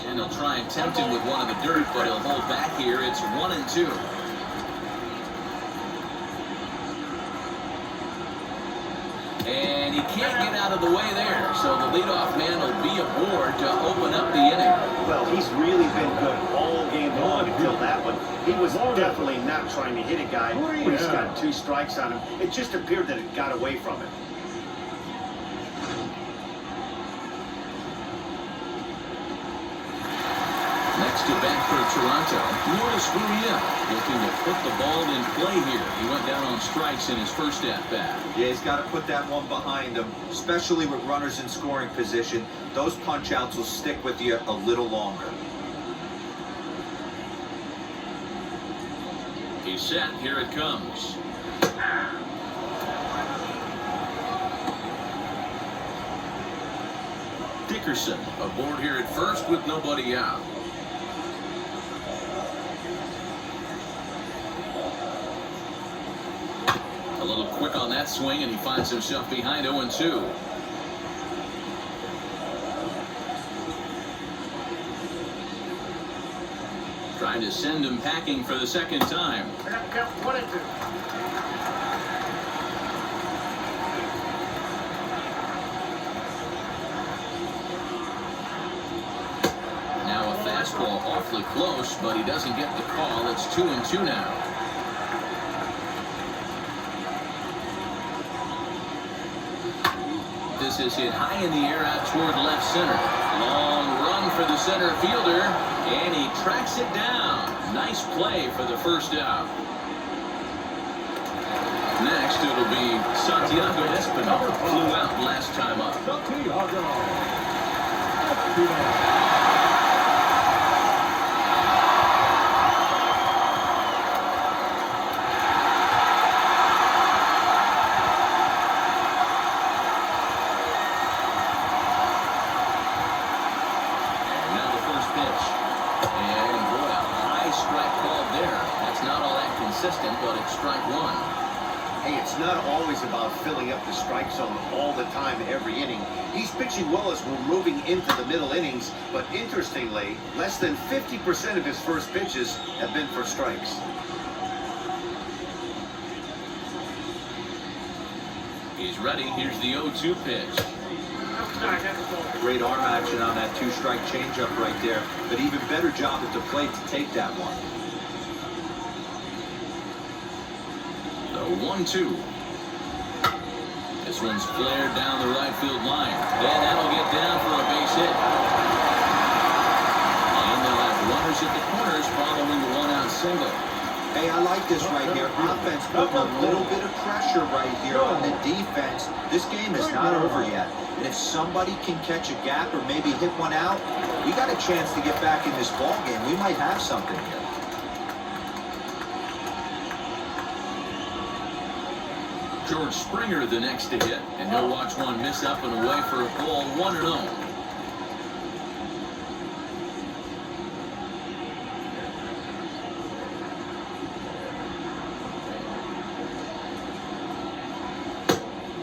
And he'll try and tempt him with one of the dirt, but he'll hold back here. It's 1-2. And he can't get out of the way there, so the leadoff man will be aboard to open up the inning. Well, he's really been good all game long until that one. He was definitely not trying to hit a guy when he's got 2 strikes on him. It just appeared that it got away from him. Next to bat for Toronto, Luis Gurriel, looking to put the ball in play here. He went down on strikes in his first at-bat. Yeah, he's got to put that one behind him, especially with runners in scoring position. Those punch-outs will stick with you a little longer. He's set. Here it comes. Dickerson aboard here at first with nobody out. A little quick on that swing, and he finds himself behind 0-2. Trying to send him packing for the second time. Now a fastball awfully close, but he doesn't get the call. It's 2-2 now. This is hit high in the air out toward left center. Long run for the center fielder, and he tracks it down. Nice play for the first out. Next, it'll be Santiago Espinal. Flew out last time up. But it's strike one. Hey, it's not always about filling up the strike zone all the time, every inning. He's pitching well as we're moving into the middle innings, but interestingly, less than 50% of his first pitches have been for strikes. He's ready. Here's the 0-2 pitch. Great arm action on that two-strike changeup right there, but even better job at the plate to take that one. 1-2. This one's flared down the right field line. And that'll get down for a base hit. And they'll have runners at the corners following the one-out single. Hey, I like this right here. Offense putting a little bit of pressure right here on the defense. This game is not over yet. And if somebody can catch a gap or maybe hit one out, we got a chance to get back in this ball game. We might have something here. George Springer the next to hit, and he'll watch one miss up and away for a ball 1-0.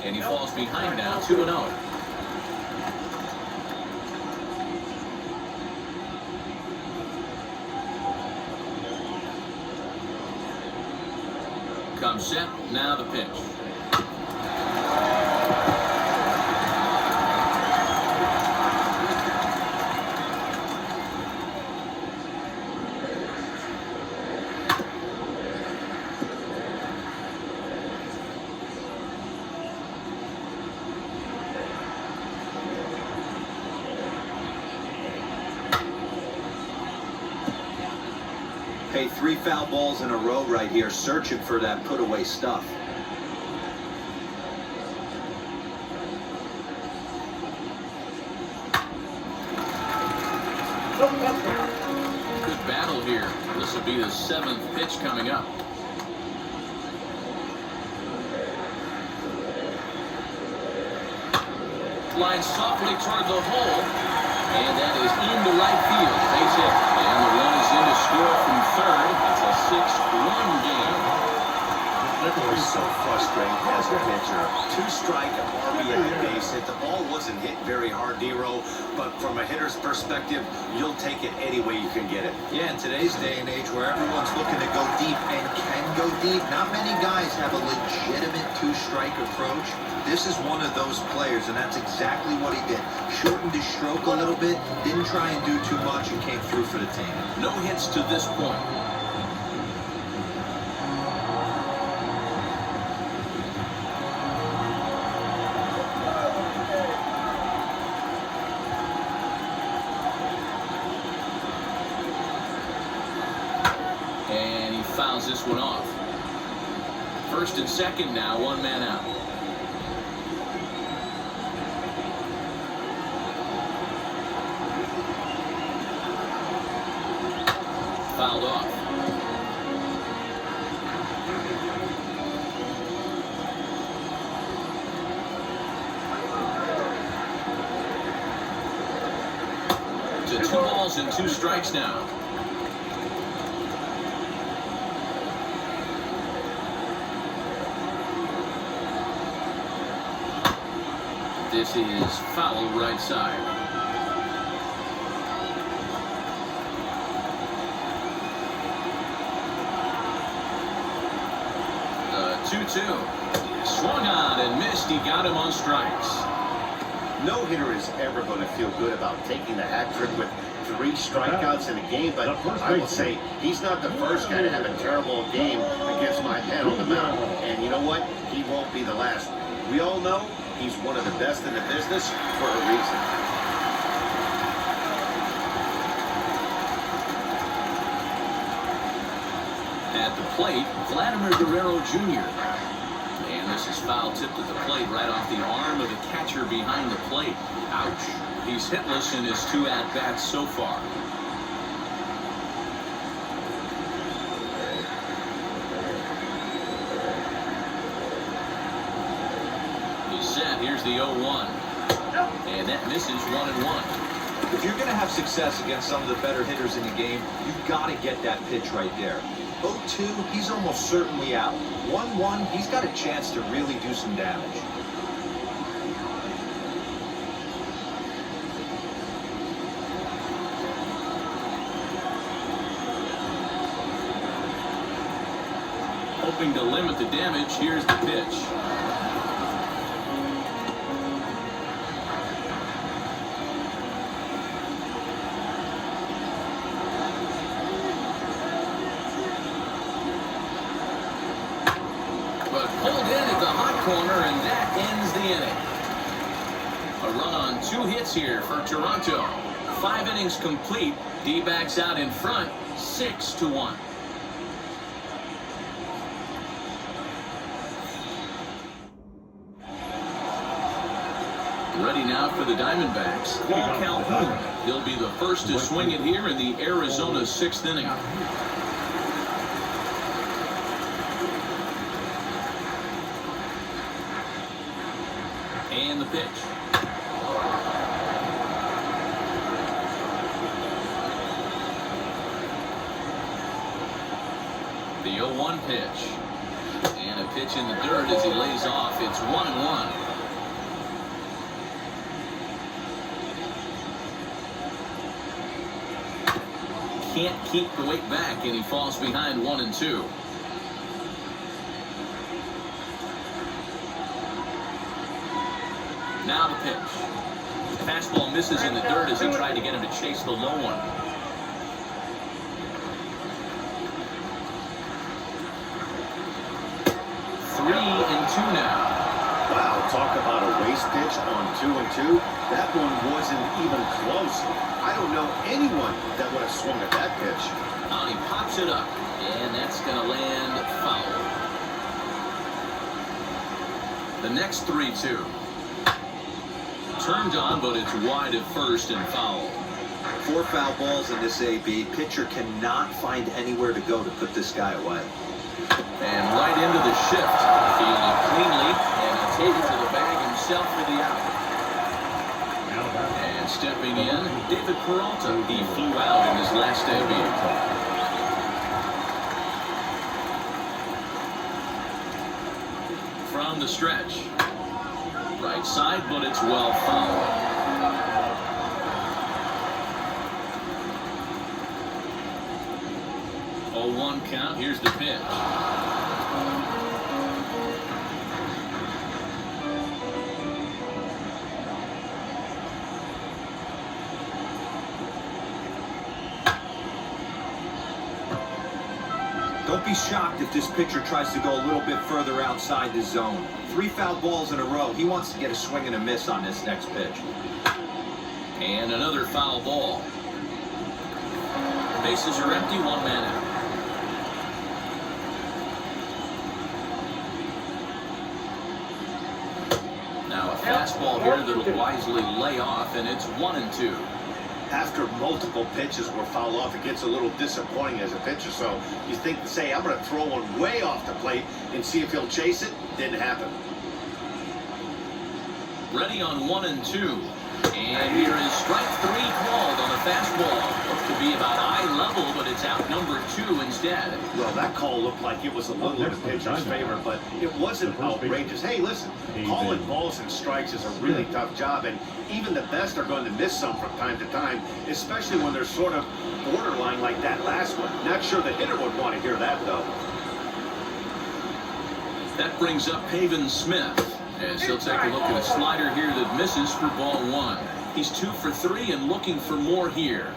And he falls behind now, 2-0. Comes set, now the pitch. Hey, 3 foul balls in a row right here, searching for that put-away stuff. Good battle here. This will be the 7th pitch coming up. Line softly toward the hole, and that is into right field. Base hit, and the run is in to score from third. It's a 6-run game. He's so frustrating as a pitcher. 2-strike, RBI base hit. The ball wasn't hit very hard, Nero, but from a hitter's perspective, you'll take it any way you can get it. Yeah, in today's day and age where everyone's looking to go deep and can go deep, not many guys have a legitimate 2-strike approach. This is one of those players, and that's exactly what he did. Shortened his stroke a little bit, didn't try and do too much, and came through for the team. No hits to this point. fouls this one off. First and second now, one man out. Fouled off. To 2 balls and 2 strikes now. This is foul right side. The 2-2. Swung on and missed. He got him on strikes. No hitter is ever going to feel good about taking the hat trick with 3 strikeouts in a game, but I will say he's not the first guy to have a terrible game against my man on the mound. And you know what? He won't be the last. We all know he's one of the best in the business for a reason. At the plate, Vladimir Guerrero Jr. And this is foul tipped at the plate right off the arm of the catcher behind the plate. Ouch. He's hitless in his 2 at-bats so far. He's set. Here's the 0-1. And that misses 1-1. If you're going to have success against some of the better hitters in the game, you've got to get that pitch right there. 0-2, he's almost certainly out. 1-1, he's got a chance to really do some damage. Hoping to limit the damage, here's the pitch. But pulled in at the hot corner, and that ends the inning. A run on 2 hits here for Toronto. 5 innings complete. D-backs out in front, 6-1. Ready now for the Diamondbacks. Paul Calhoun. He'll be the first to swing it here in the Arizona 6th inning. And the pitch. The 0-1 pitch. And a pitch in the dirt as he lays off. It's 1-1. Can't keep the weight back, and he falls behind 1-2. Now the pitch. The fastball misses in the dirt as he tried to get him to chase the low one. Three and 2 now. Wow, talk about a waste pitch on 2-2. That one wasn't even close. I don't know anyone that would have swung at that pitch. Oh, he pops it up, and that's going to land foul. The next 3-2. Turned on, but it's wide at first and foul. 4 foul balls in this AB. Pitcher cannot find anywhere to go to put this guy away. And right into the shift. Fielded cleanly, and he'll take it to the bag himself for the out. And stepping in, David Peralta. He flew out in his last debut. From the stretch. Right side, but it's well fouled. 0-1 count. Here's the pitch. Don't be shocked if this pitcher tries to go a little bit further outside the zone. 3 foul balls in a row. He wants to get a swing and a miss on this next pitch. And another foul ball. Bases are empty, 1 man out. that'll wisely lay off, and it's 1-2. After multiple pitches were fouled off, it gets a little disappointing as a pitcher. So you think, say, I'm going to throw one way off the plate and see if he'll chase it. Didn't happen. Ready on 1-2. And here is strike 3 called on a fastball. Looks to be about eye level, but it's out number 2 instead. Well, that call looked like it was a little in the pitcher's favor, but it wasn't outrageous. Hey, listen, calling balls and strikes is a really tough job, and even the best are going to miss some from time to time, especially when they're sort of borderline like that last one. Not sure the hitter would want to hear that, though. That brings up Pavin Smith, as he'll take a look at a slider here that misses for ball 1. He's 2 for 3 and looking for more here.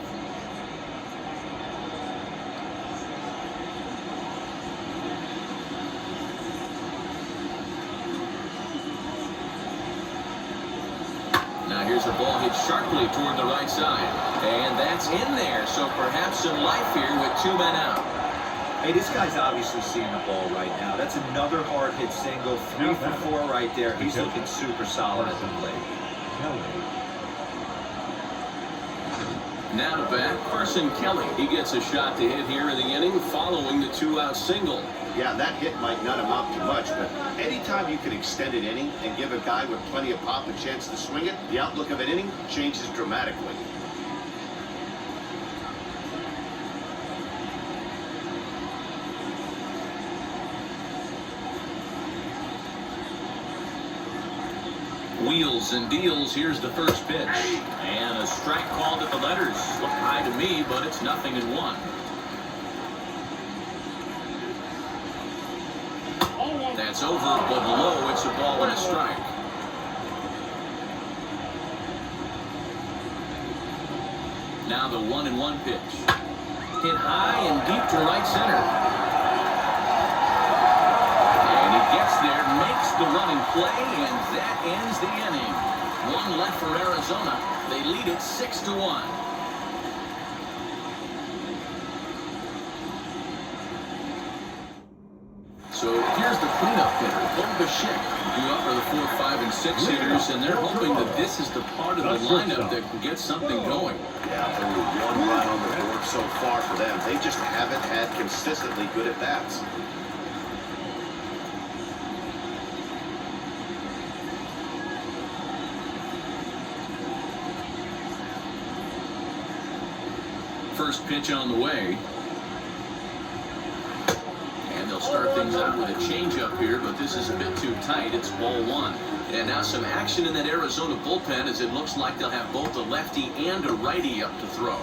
Now here's a ball hit sharply toward the right side. And that's in there, so perhaps some life here with 2 men out. Hey, this guy's obviously seeing the ball right now. That's another hard hit single. 3 for 4 right there. He's looking super solid at the plate. Now to bat, Carson Kelly. He gets a shot to hit here in the inning following the 2-out single. Yeah, that hit might not amount to much, but anytime you can extend an inning and give a guy with plenty of pop a chance to swing it, the outlook of an inning changes dramatically. Wheels and deals. Here's the first pitch. And a strike called at the letters. Looked high to me, but it's 0-1. That's over, but low. It's a ball and a strike. Now the 1-1 pitch. Hit high and deep to right center. And he gets there, makes the running play, and that ends the inning. 1 left for Arizona. They lead it 6-1. So here's the cleanup hitter, Bo Bichette, due up for the 4, 5, and 6 hitters, and they're hoping that this is the part of the lineup that can get something going. Yeah, only 1 run on the board so far for them. They just haven't had consistently good at-bats. First pitch on the way. And they'll start things out with a changeup here, but this is a bit too tight. It's ball 1. And now some action in that Arizona bullpen, as it looks like they'll have both a lefty and a righty up to throw.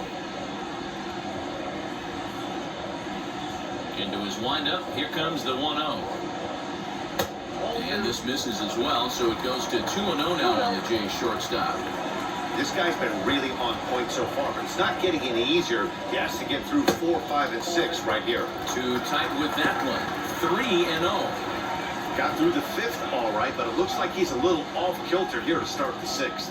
Into his windup. Here comes the 1-0. And this misses as well, so it goes to 2-0 now on the Jays shortstop. This guy's been really on point so far, but it's not getting any easier. He has to get through 4, 5, and 6 right here. Too tight with that one. 3-0. Got through the 5th all right, but it looks like he's a little off kilter here to start the 6th.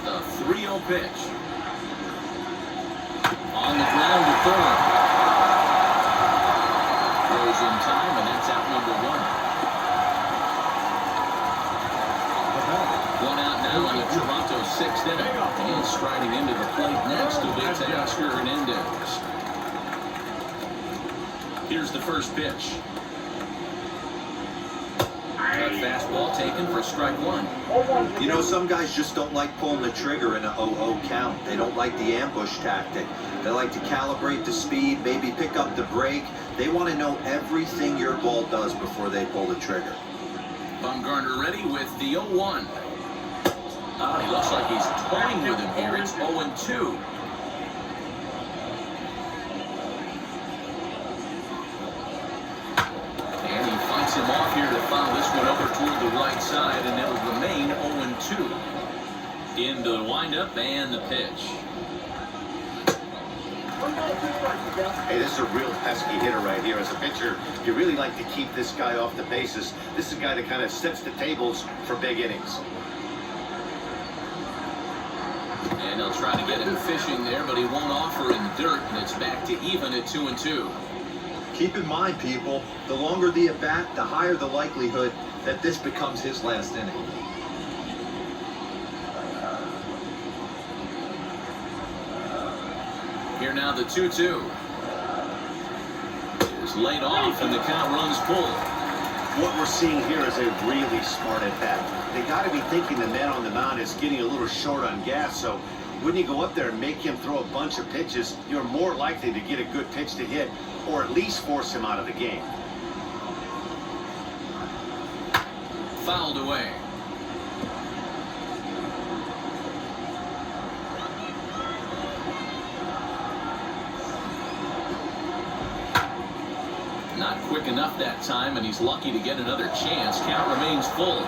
The 3-0 pitch. On the ground to third. Throws in time, and that's out number 1. 1 out now in the Toronto 6th inning. And striding into the plate next will be Teoscar Hernandez. Here's the first pitch. That fastball taken for strike 1. You know, some guys just don't like pulling the trigger in a 0-0 count. They don't like the ambush tactic. They like to calibrate the speed, maybe pick up the brake. They want to know everything your ball does before they pull the trigger. Bumgarner ready with the 0-1. He looks like he's toying with him here. It's 0-2. And he fights him off here to foul this one over toward the right side, and it'll remain 0-2. Into the windup and the pitch. Hey, this is a real pesky hitter right here. As a pitcher, you really like to keep this guy off the bases. This is a guy that kind of sets the tables for big innings. And they'll try to get him fishing there, but he won't offer in the dirt, and it's back to even at 2-2. Keep in mind, people, the longer the at-bat, the higher the likelihood that this becomes his last inning. Here now the 2-2. Is laid off and the count runs full. What we're seeing here is a really smart at-bat. They got to be thinking the man on the mound is getting a little short on gas, so when you go up there and make him throw a bunch of pitches, you're more likely to get a good pitch to hit or at least force him out of the game. Fouled away. Not quick enough that time, and he's lucky to get another chance. Count remains full.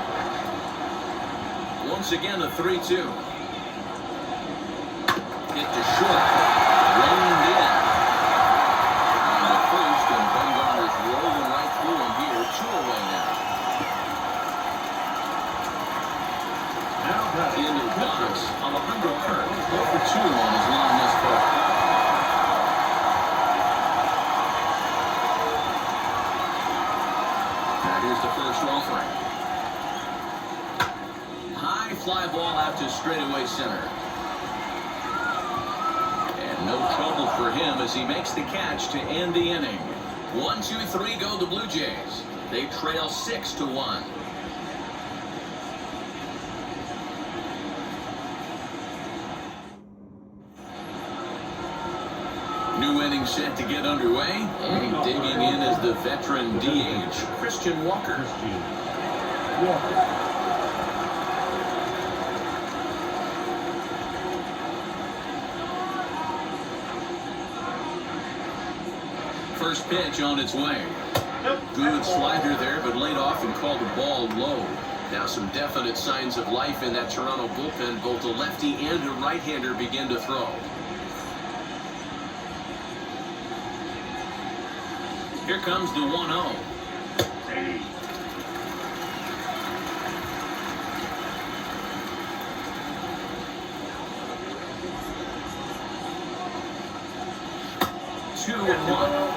Once again, a 3-2. Hit to short. Reined in. And the first, and Bumgarner's rolling right through him here. 2 away now. Into the box, Alejandro Kirk. 4 for 2 on his line thus far. Here's the first offering. High fly ball out to straightaway center. And no trouble for him as he makes the catch to end the inning. 1-2-3 go the Blue Jays. They trail 6-1. New inning set to get underway, and digging in is the veteran DH, Christian Walker. First pitch on its way. Good slider there, but laid off and called the ball low. Now some definite signs of life in that Toronto bullpen. Both a lefty and a right-hander begin to throw. Here comes the 1-0. Two and 1.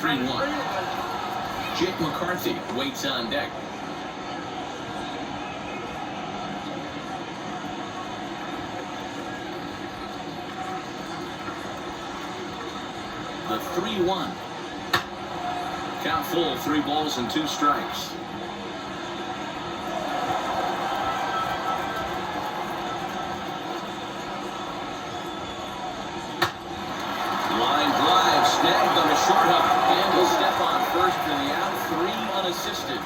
3-1. Jake McCarthy waits on deck. The 3-1. Count full, 3 balls and 2 strikes. Line drive, snagged on a short hop, and a step on first for the out, 3 unassisted.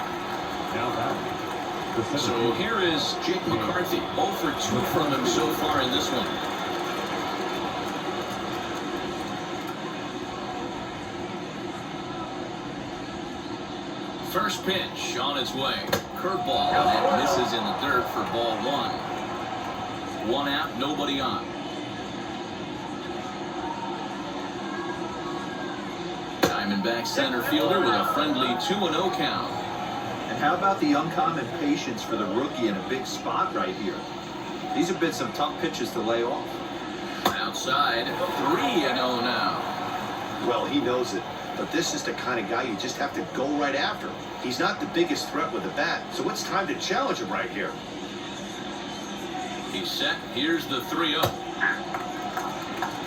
So here is Jake McCarthy, 0 for 2 from him so far in this one. First pitch on its way. Curveball that misses in the dirt for ball 1. 1 out, nobody on. Diamondbacks center fielder with a friendly 2-0 count. And how about the uncommon patience for the rookie in a big spot right here? These have been some tough pitches to lay off. Outside, 3-0 now. Well, he knows it. But this is the kind of guy you just have to go right after. He's not the biggest threat with the bat, so it's time to challenge him right here. He's set. Here's the 3-0.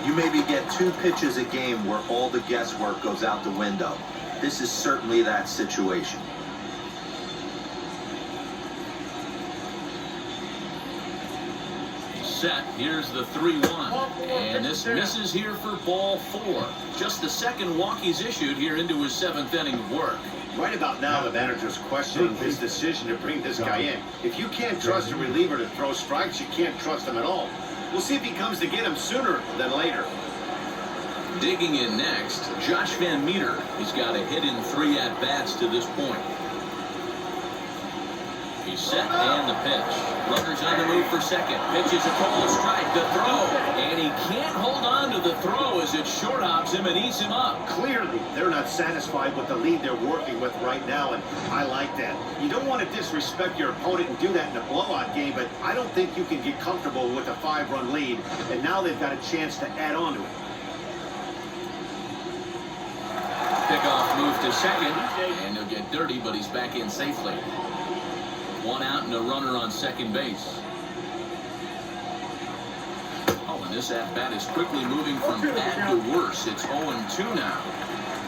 You maybe get 2 pitches a game where all the guesswork goes out the window. This is certainly that situation. Set. Here's the 3-1. And this misses here for ball 4. Just the second walk he's issued here into his 7th inning of work. Right about now, the manager's questioning his decision to bring this guy in. If you can't trust a reliever to throw strikes, you can't trust him at all. We'll see if he comes to get him sooner than later. Digging in next, Josh Van Meter. He's got a hit in 3 at-bats to this point. He's set and the pitch. Runners on the move for second. Pitches a called strike. The throw. And he can't hold on to the throw as it short hops him and eats him up. Clearly, they're not satisfied with the lead they're working with right now, and I like that. You don't want to disrespect your opponent and do that in a blowout game, but I don't think you can get comfortable with a 5-run lead, and now they've got a chance to add on to it. Pickoff move to second, and he'll get dirty, but he's back in safely. 1 out and a runner on second base. Oh, and this at-bat is quickly moving from bad to worse. It's 0-2 now.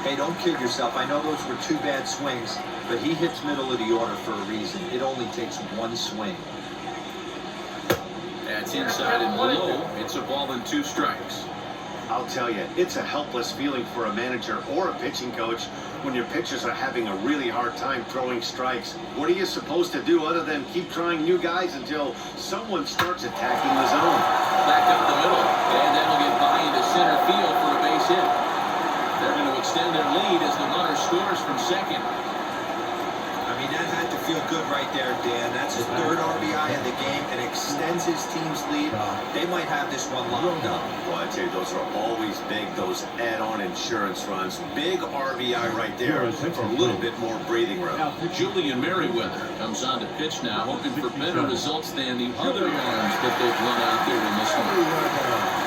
Hey, don't kid yourself. I know those were 2 bad swings, but he hits middle of the order for a reason. It only takes 1 swing. That's inside and low. It's a ball and 2 strikes. I'll tell you, it's a helpless feeling for a manager or a pitching coach when your pitchers are having a really hard time throwing strikes. What are you supposed to do other than keep trying new guys until someone starts attacking the zone? Back up the middle, and that'll get by into center field for a base hit. They're going to extend their lead as the runner scores from second. I mean, that had to feel good right there, Dan. That's his 3rd RBI of the game and extends his team's lead. They might have this one locked up. Well, I tell you, those are always big, those add-on insurance runs. Big RBI right there for a little bit more breathing room. Julian Merriweather comes on to pitch now, hoping for better results than the other arms that they've run out there in this one.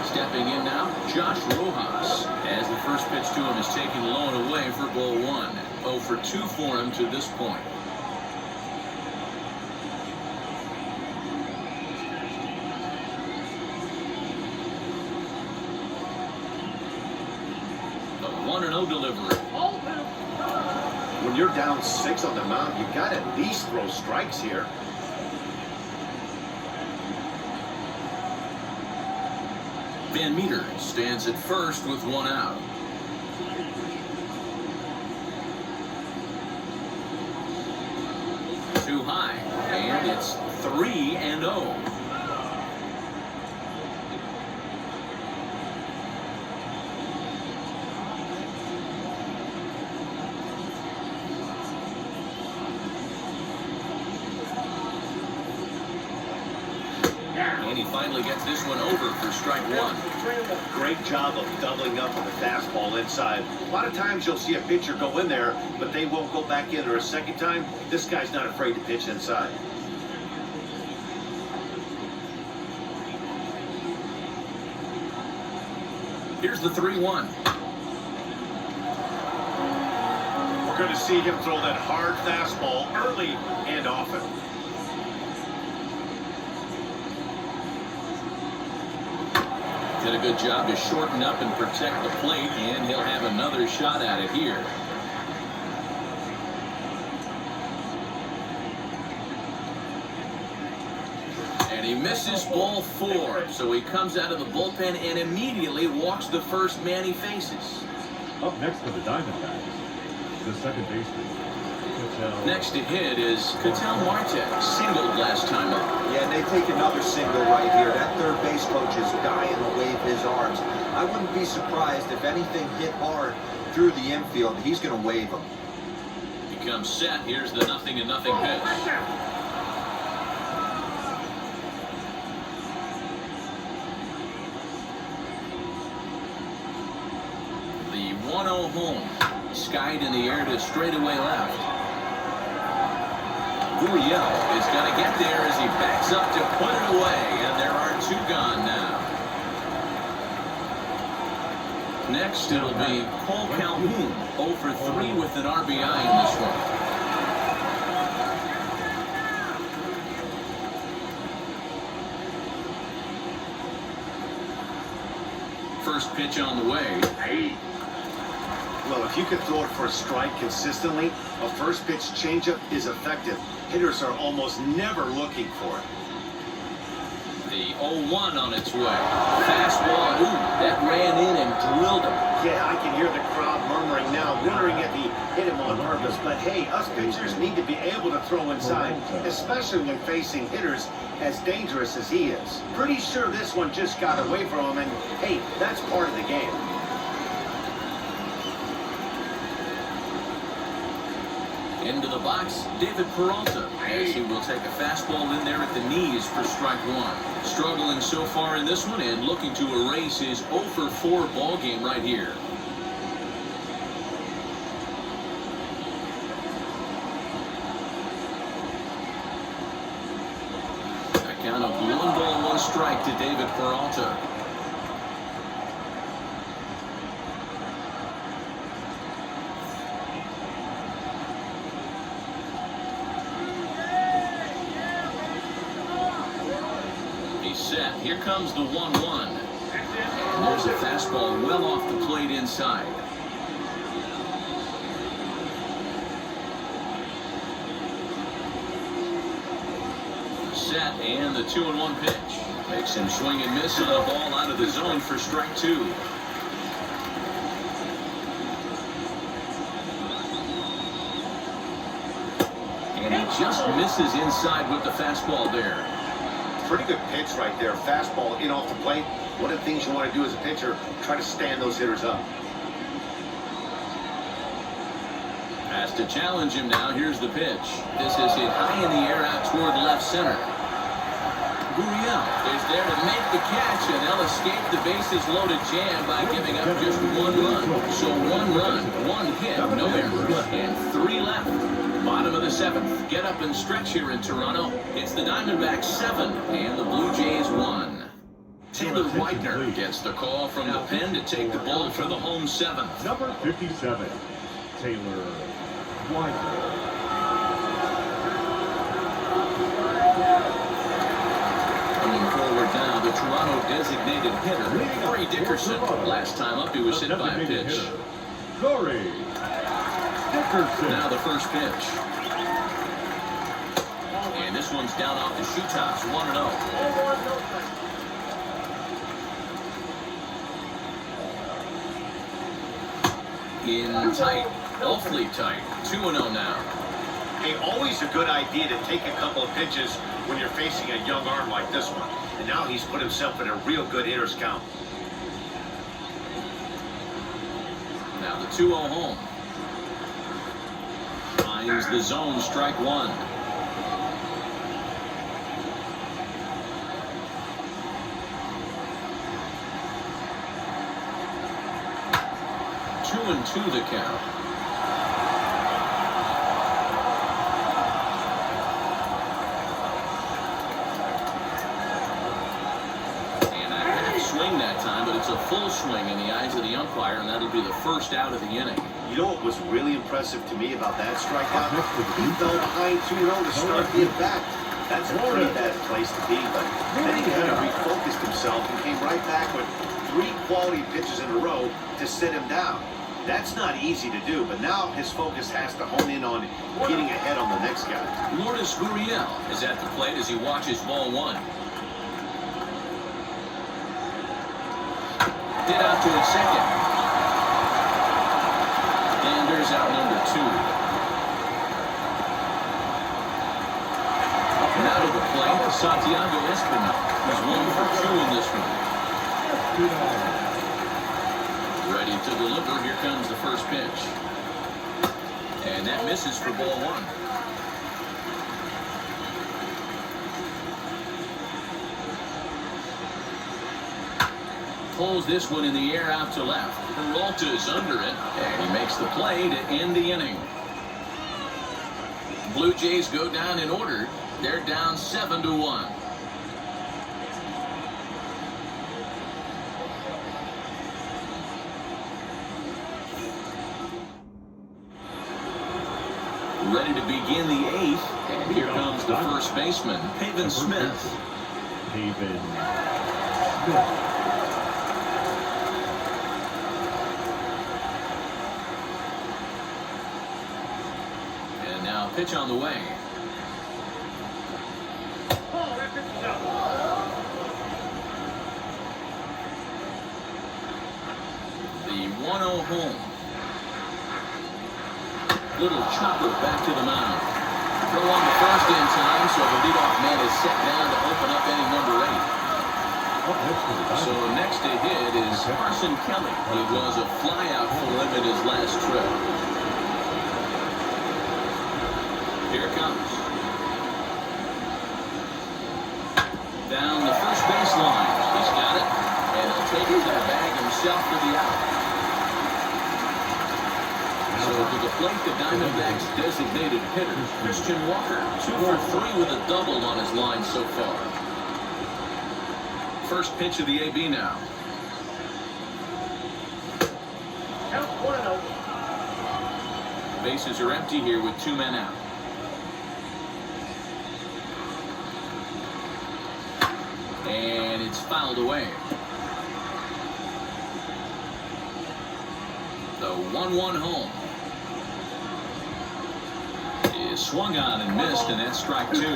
Stepping in now, Josh Rojas, as the first pitch to him is taken low and away for ball 1. 0 for 2 for him to this point. The 1-0 delivery. When you're down 6 on the mound, you got to at least throw strikes here. Van Meter stands at first with 1 out. Too high, and it's 3-0. And he finally gets this one over for strike 1. Great job of doubling up with the fastball inside. A lot of times you'll see a pitcher go in there, but they won't go back in there a second time. This guy's not afraid to pitch inside. Here's the 3-1. We're going to see him throw that hard fastball early and often. Did a good job to shorten up and protect the plate, and he'll have another shot at it here. And he misses ball 4, so he comes out of the bullpen and immediately walks the first man he faces. Up next for the Diamondbacks, the second baseman. Next to hit is Ketel Marte, singled last time up. Yeah, and they take another single right here. That third base coach is dying to wave his arms. I wouldn't be surprised if anything hit hard through the infield. He's going to wave them. He comes set. Here's the 0-0 pitch. The 1-0 home. Skied in the air to straightaway left. Gurriel is going to get there as he backs up to put it away, and there are 2 gone now. Next, it'll be Cole Calhoun, 0 for 3 with an RBI in this one. First pitch on the way. Well, if you can throw it for a strike consistently, a first pitch changeup is effective. Hitters are almost never looking for it. The 0-1 on its way. Fastball, ooh, that ran in and drilled him. Yeah, I can hear the crowd murmuring now, wondering if he hit him on purpose. But hey, us pitchers need to be able to throw inside, especially when facing hitters as dangerous as he is. Pretty sure this one just got away from him, and hey, that's part of the game. Into the box, David Peralta, as he will take a fastball in there at the knees for strike one. Struggling so far in this one and looking to erase his 0 for 4 ball game right here. A count of 1 ball, 1 strike to David Peralta. Set. Here comes the 1-1. And there's a fastball well off the plate inside. Set and the 2-1 pitch. Makes him swing and miss on a ball out of the zone for strike 2. And he just misses inside with the fastball there. Pretty good pitch right there. Fastball in off the plate. One of the things you want to do as a pitcher, try to stand those hitters up. Has to challenge him now. Here's the pitch. This is hit high in the air out toward left center. Gurriel is there to make the catch, and they'll escape the bases loaded jam by giving up just 1 run. So 1 run, 1 hit, no errors, and 3 left. Bottom of the 7th. Get up and stretch here in Toronto. It's the Diamondbacks 7 and the Blue Jays 1. Taylor Widener gets the call from the pen to take the ball for the home 7th. Number 57, Taylor Widener. Coming forward now, the Toronto designated hitter, Corey Dickerson. Last time up, he was hit by a pitch. Corey Dickerson. Now the first pitch. And this one's down off the shoe tops, 1-0. In tight, awfully tight, 2-0 now. Hey, always a good idea to take a couple of pitches when you're facing a young arm like this one. And now he's put himself in a real good hitter's count. Now the 2-0 home. Finds the zone, strike 1. Two and 2 the count. And a half swing that time, but it's a full swing in the eyes of the umpire, and that'll be the first out of the inning. You know what was really impressive to me about that strikeout? He fell behind 2-0 to start the at-bat. That's a pretty bad place to be, but then he kind of refocused himself and came right back with 3 quality pitches in a row to sit him down. That's not easy to do, but now his focus has to hone in on getting ahead on the next guy. Lourdes Gurriel is at the plate as he watches ball 1. Hit out to his second. And there's out number 2. Now to the plate, Santiago Espinal. He's 1 for 2 in this one. Ready to deliver. Here comes the first pitch. And that misses for ball 1. Pulls this one in the air out to left. Peralta is under it, and he makes the play to end the inning. Blue Jays go down in order. They're down 7-1. Ready to begin the 8th, and here comes the first baseman, Pavin Smith. Pavin Smith. And now pitch on the way. The 1-0 home. Little chopper back to the mound. Throw on the first in time, so the leadoff man is set down to open up inning number 8. So next to hit is Carson Kelly. It was a flyout for him in his last trip. Here it comes. Down the first baseline. He's got it. And he'll take it to the bag himself for the out. So to the plate, the Diamondbacks designated hitter, Christian Walker. 2 for 3 with a double on his line so far. First pitch of the AB now. Count 1-0. Bases are empty here with 2 men out. And it's fouled away. The 1-1 home. Is swung on and missed, and that's strike 2. You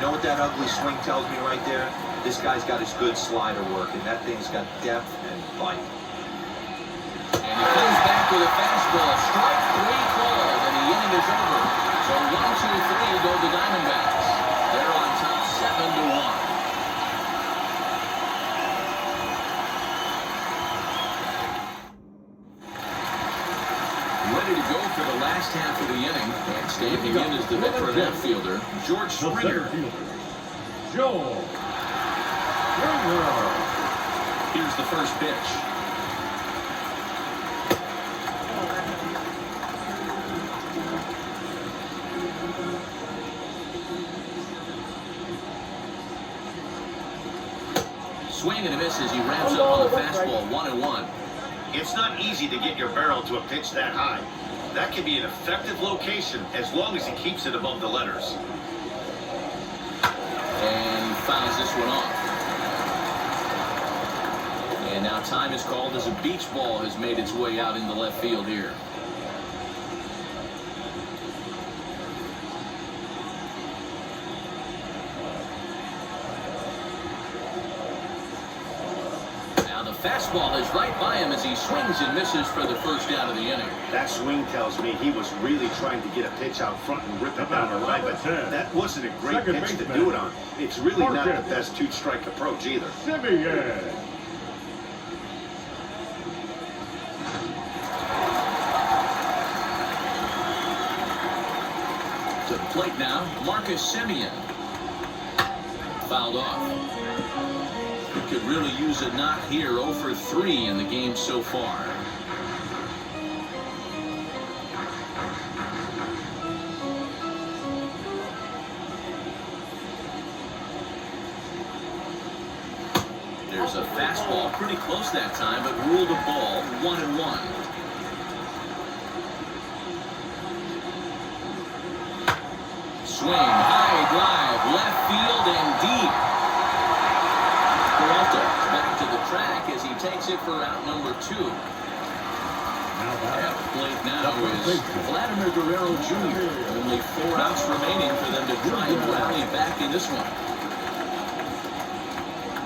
know what that ugly swing tells me right there? This guy's got his good slider working. That thing's got depth and bite. And he comes back with a fastball. Strike 3 called, and the inning is over. So 1-2-3 go the Diamondbacks. They're on top 7-1. Ready to go for the last half of the inning. And standing in is the veteran outfielder, George Springer. Joel. Here's the first pitch. Swing and a miss as he wraps up on the fastball. 1-1. It's not easy to get your barrel to a pitch that high. That can be an effective location as long as he keeps it above the letters. And he fouls this one off. And now time is called as a beach ball has made its way out into left field here. Now the fastball is right by him as he swings and misses for the first out of the inning. That swing tells me he was really trying to get a pitch out front and rip it down the line, but that wasn't a great pitch to do it on. It's really not the best two-strike approach either. To the plate now, Marcus Semien. Fouled off. He could really use a knock here. 0 for 3 in the game so far. There's a fastball pretty close that time, but ruled a ball. 1-1. Swing, high drive, left field and deep. Peralta back to the track as he takes it for out number 2. At the plate now is Vladimir Guerrero Jr. Only 4 outs remaining for them to try and rally back in this one.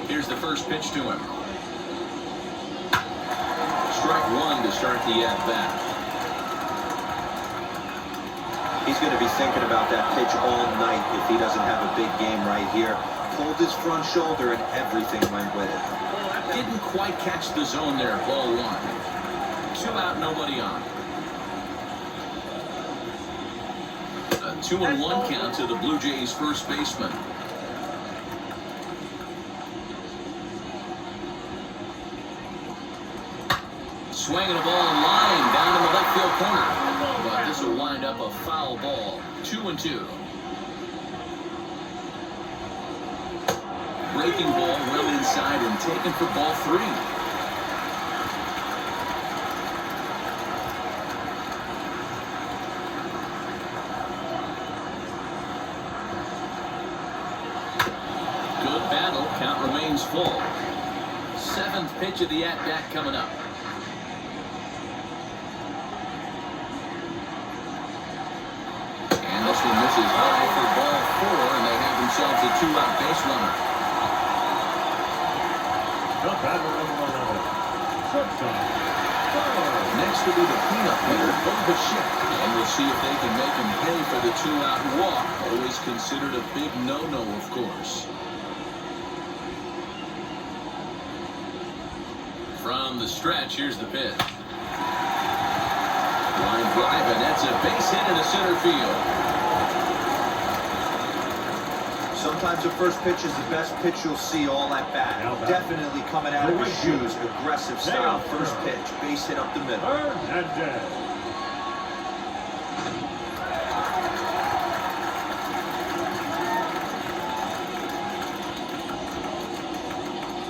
Here's the first pitch to him. Strike 1 to start the at-bat. He's going to be thinking about that pitch all night if he doesn't have a big game right here. Pulled his front shoulder and everything went with it. Didn't quite catch the zone there. Ball 1. 2 out, nobody on. A 2-1 count to the Blue Jays first baseman. Swinging a ball in line down in the left field corner. But this will wind up a foul ball. 2-2. Breaking ball well inside and taken for ball 3. Good battle. Count remains full. 7th pitch of the at-bat coming up. And this one misses high for ball 4, and they have themselves a 2-out base runner. Next will be the cleanup hitter, Bo Bichette, and will see if they can make him pay for the two-out walk. Always considered a big no-no, of course. From the stretch, here's the pitch. Line drive, and that's a base hit into center field. Sometimes the first pitch is the best pitch you'll see all at bat. Definitely coming out of his shoes. Aggressive style. First pitch. Base hit up the middle.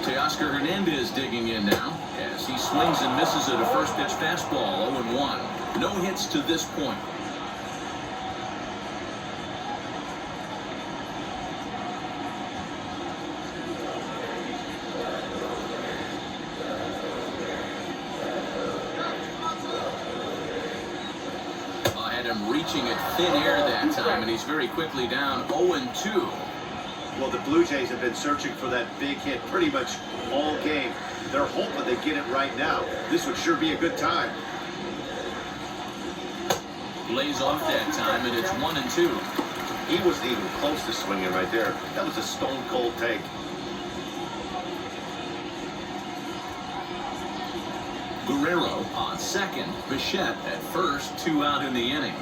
Teoscar Hernandez digging in now as he swings and misses at a first pitch fastball. 0-1. No hits to this point. Reaching at thin air that time, and he's very quickly down 0-2. Well, the Blue Jays have been searching for that big hit pretty much all game. They're hoping they get it right now. This would sure be a good time. Lays off that time, and it's 1-2. He wasn't even close to swinging right there. That was a stone-cold take. Guerrero on second. Bichette at first. 2 out in the inning.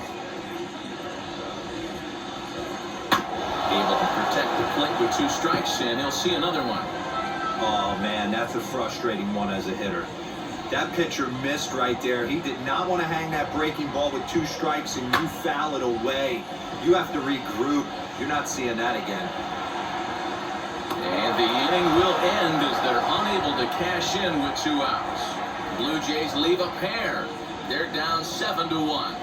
Able to protect the plate with 2 strikes, and he'll see another one. Oh, man, that's a frustrating one as a hitter. That pitcher missed right there. He did not want to hang that breaking ball with 2 strikes, and you foul it away. You have to regroup. You're not seeing that again. And the inning will end as they're unable to cash in with 2 outs. Blue Jays leave a pair. They're down 7-1.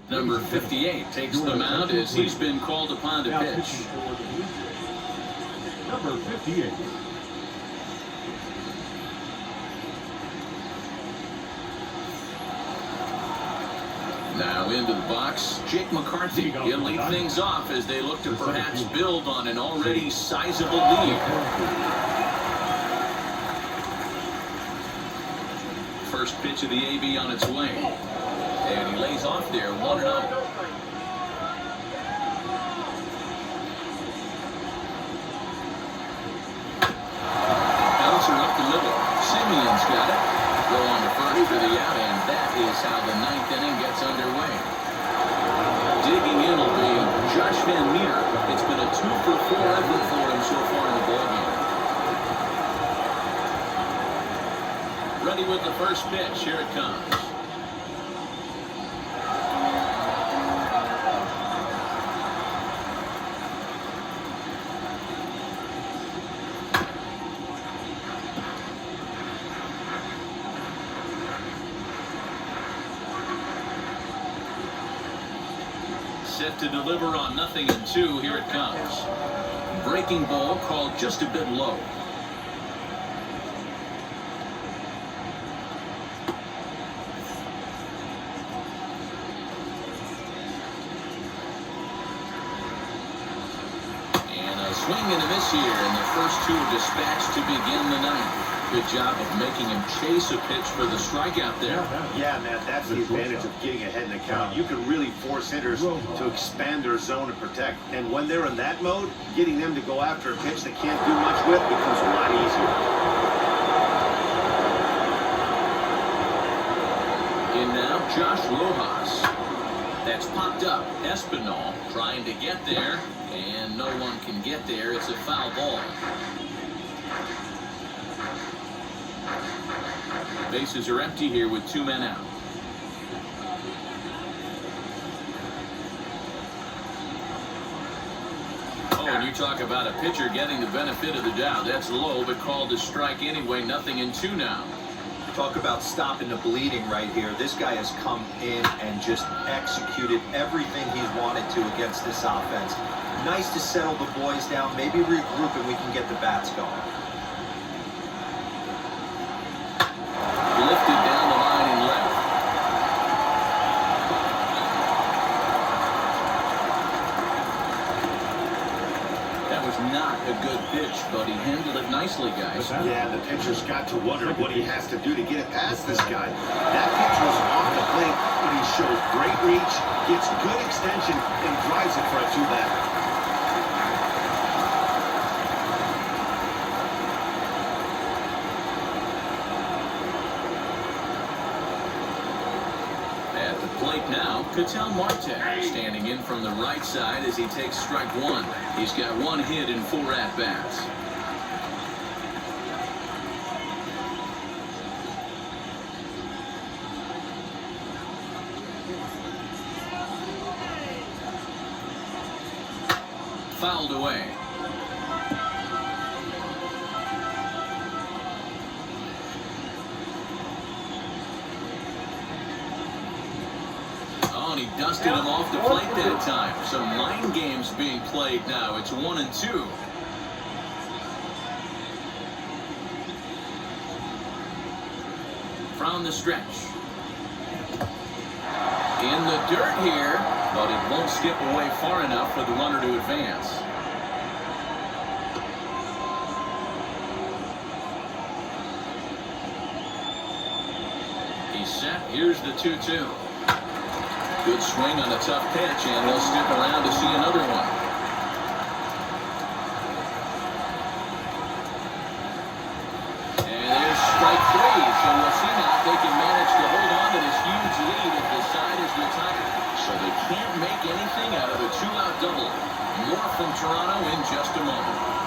Number 58 takes the mound as he's been called upon to pitch. Number 58. Now into the box, Jake McCarthy. He'll lead things off as they look to perhaps build on an already sizable lead. First pitch of the AB on its way. And he lays off there, 1-0. Bouncer up the middle. Simeon's got it. Go on to first for the out, and that is how the 9th inning gets underway. Digging in will be Josh Van Meter. It's been a 2-for-4 effort for him so far in the ballgame. Ready with the first pitch. Here it comes. Set to deliver on 0-2. Here it comes. Breaking ball called just a bit low. And a swing and a miss here, and the first 2 are dispatched to begin the 9th. Good job of making him chase a pitch for the strikeout there. Yeah, man, that's the advantage of getting ahead in the count. You can really force hitters to expand their zone and protect. And when they're in that mode, getting them to go after a pitch they can't do much with becomes a lot easier. In now, Josh Rojas. That's popped up. Espinal trying to get there, and no one can get there. It's a foul ball. Bases are empty here with 2 men out. Oh, and you talk about a pitcher getting the benefit of the doubt. That's low, but called a strike anyway. 0-2 now. Talk about stopping the bleeding right here. This guy has come in and just executed everything he's wanted to against this offense. Nice to settle the boys down, maybe regroup, and we can get the bats going. Lifted down the line and left. That was not A good pitch, but he handled it nicely, guys. Yeah, the pitcher's got to wonder what he has to do to get it past this guy. That pitch was off the plate, but he shows great reach, gets good extension, and drives it for a 2-batter. At the plate now, Ketel Marte standing in from the right side as he takes strike one. He's got 1 hit in 4 at-bats. Fouled away. Oh, and he dusted him off the plate that time. Some mind games being played now. It's 1-2. From the stretch. In the dirt here, but it won't skip away far enough for the runner to advance. He's set. Here's the 2-2. Good swing on a tough pitch, and they'll stick around to see another one. And there's strike 3, so we'll see now if they can manage to hold on to this huge lead if the side is retired. So they can't make anything out of a 2-out double. More from Toronto in just a moment.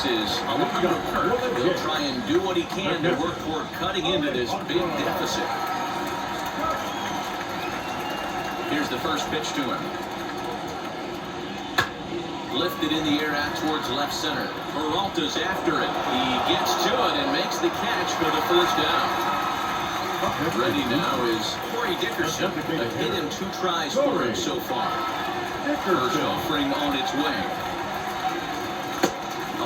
Is Alonso Kirk. He'll try and do what he can to work toward cutting into this big deficit. Here's the first pitch to him. Lifted in the air out towards left center. Peralta's after it. He gets to it and makes the catch for the first down. Ready now is Corey Dickerson. A hit in 2 tries for him so far. First offering on its way.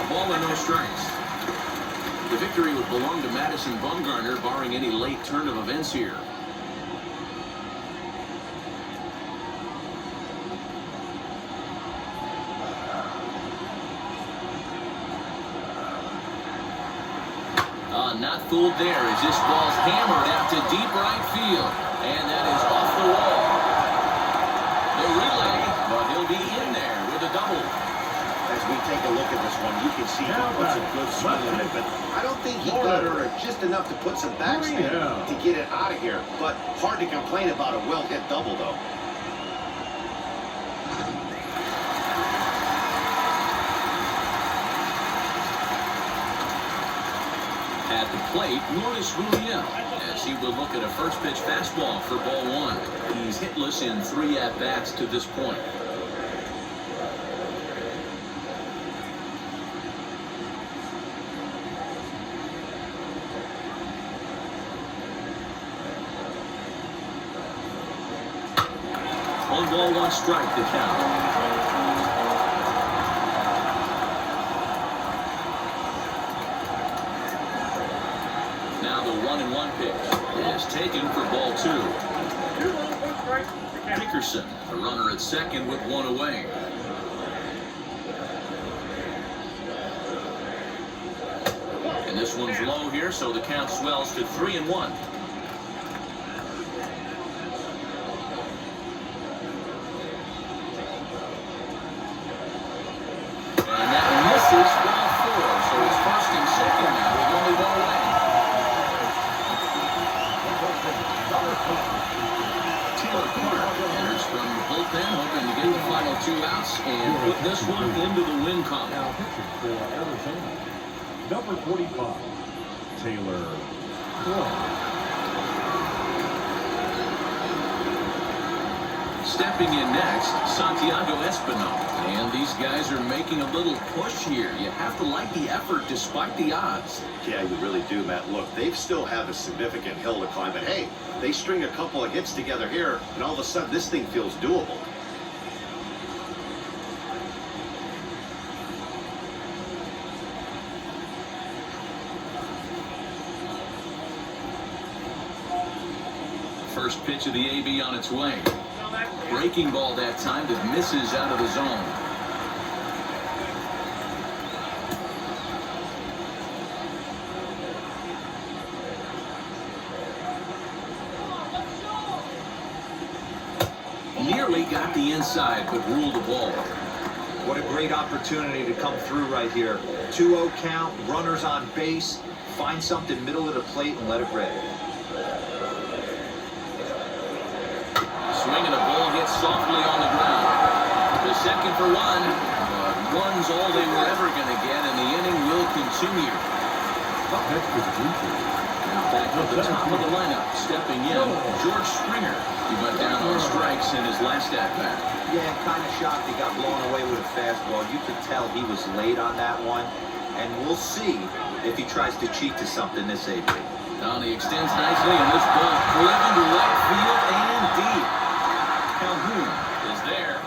Ball and no strikes. The victory would belong to Madison Bumgarner, barring any late turn of events here. Not fooled there as this ball's hammered out to deep right field. And that is off the wall. The relay, but he'll be in there with a double. As we take a look at this one, you can see he puts a good swing on it, but I don't think he got her just enough to put some backspin to get it out of here. But hard to complain about a well-hit double, though. At the plate, Noris Julian, as he will look at a first pitch fastball for ball 1. He's hitless in 3 at-bats to this point. One ball, 1 strike to count. Now the 1-1 pitch is taken for ball 2. 2-1 strike. Dickerson, the runner at second with 1 away. And this one's low here, so the count swells to 3-1. Hoping to get the final 2 outs and put this one into the win column. Now pitching for Arizona, number 45, Taylor Clark. Stepping in next, Santiago Espinal. And these guys are making a little push here. You have to like the effort despite the odds. Yeah, you really do, Matt. Look, they still have a significant hill to climb, but hey, they string a couple of hits together here, and all of a sudden this thing feels doable. First pitch of the AB on its way. Breaking ball that time that misses out of the zone. Nearly got the inside, but ruled the ball. What a great opportunity to come through right here. 2-0 count, runners on base. Find something middle of the plate and let it rip. Swinging a ball hit softly on the ground. The second for one, but one's all they were ever going to get, and the inning will continue. Up next to the Blue Jays. Now back at the top of the lineup, stepping in, George Springer. He went down on strikes in his last at-bat. Yeah, kind of shocked he got blown away with a fastball. You could tell he was late on that one, and we'll see if he tries to cheat to something this AB. Donnie extends nicely, and this ball driven to right field and deep. Calhoun is there.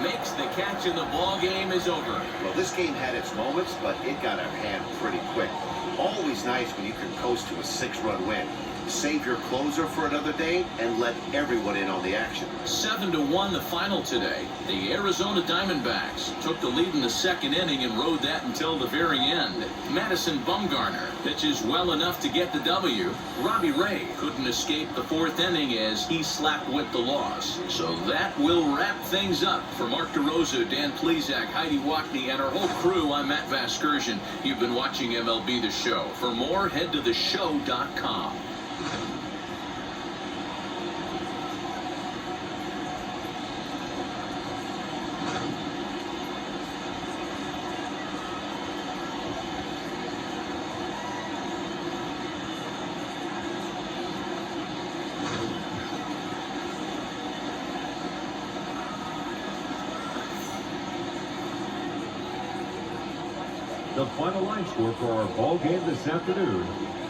Makes the catch, and the ball game is over. Well, this game had its moments, but it got out of hand pretty quick. Always nice when you can coast to a 6-run win. Save your closer for another day and let everyone in on the action. 7-1 the final today. The Arizona Diamondbacks took the lead in the second inning and rode that until the very end. Madison Bumgarner pitches well enough to get the W. Robbie Ray couldn't escape the fourth inning as he slapped with the loss. So that will wrap things up. For Mark DeRosa, Dan Plesac, Heidi Wackney, and our whole crew, I'm Matt Vasgersian. You've been watching MLB The Show. For more, head to theshow.com. The final line score for our ball game this afternoon.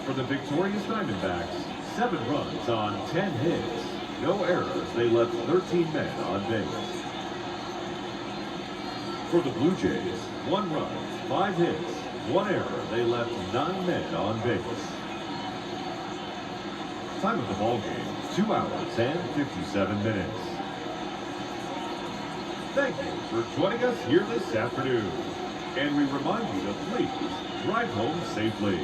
For the victorious Diamondbacks, 7 runs on 10 hits. No errors, they left 13 men on base. For the Blue Jays, 1 run, 5 hits, 1 error, they left 9 men on base. Time of the ball game, 2 hours and 57 minutes. Thank you for joining us here this afternoon. And we remind you to please drive home safely.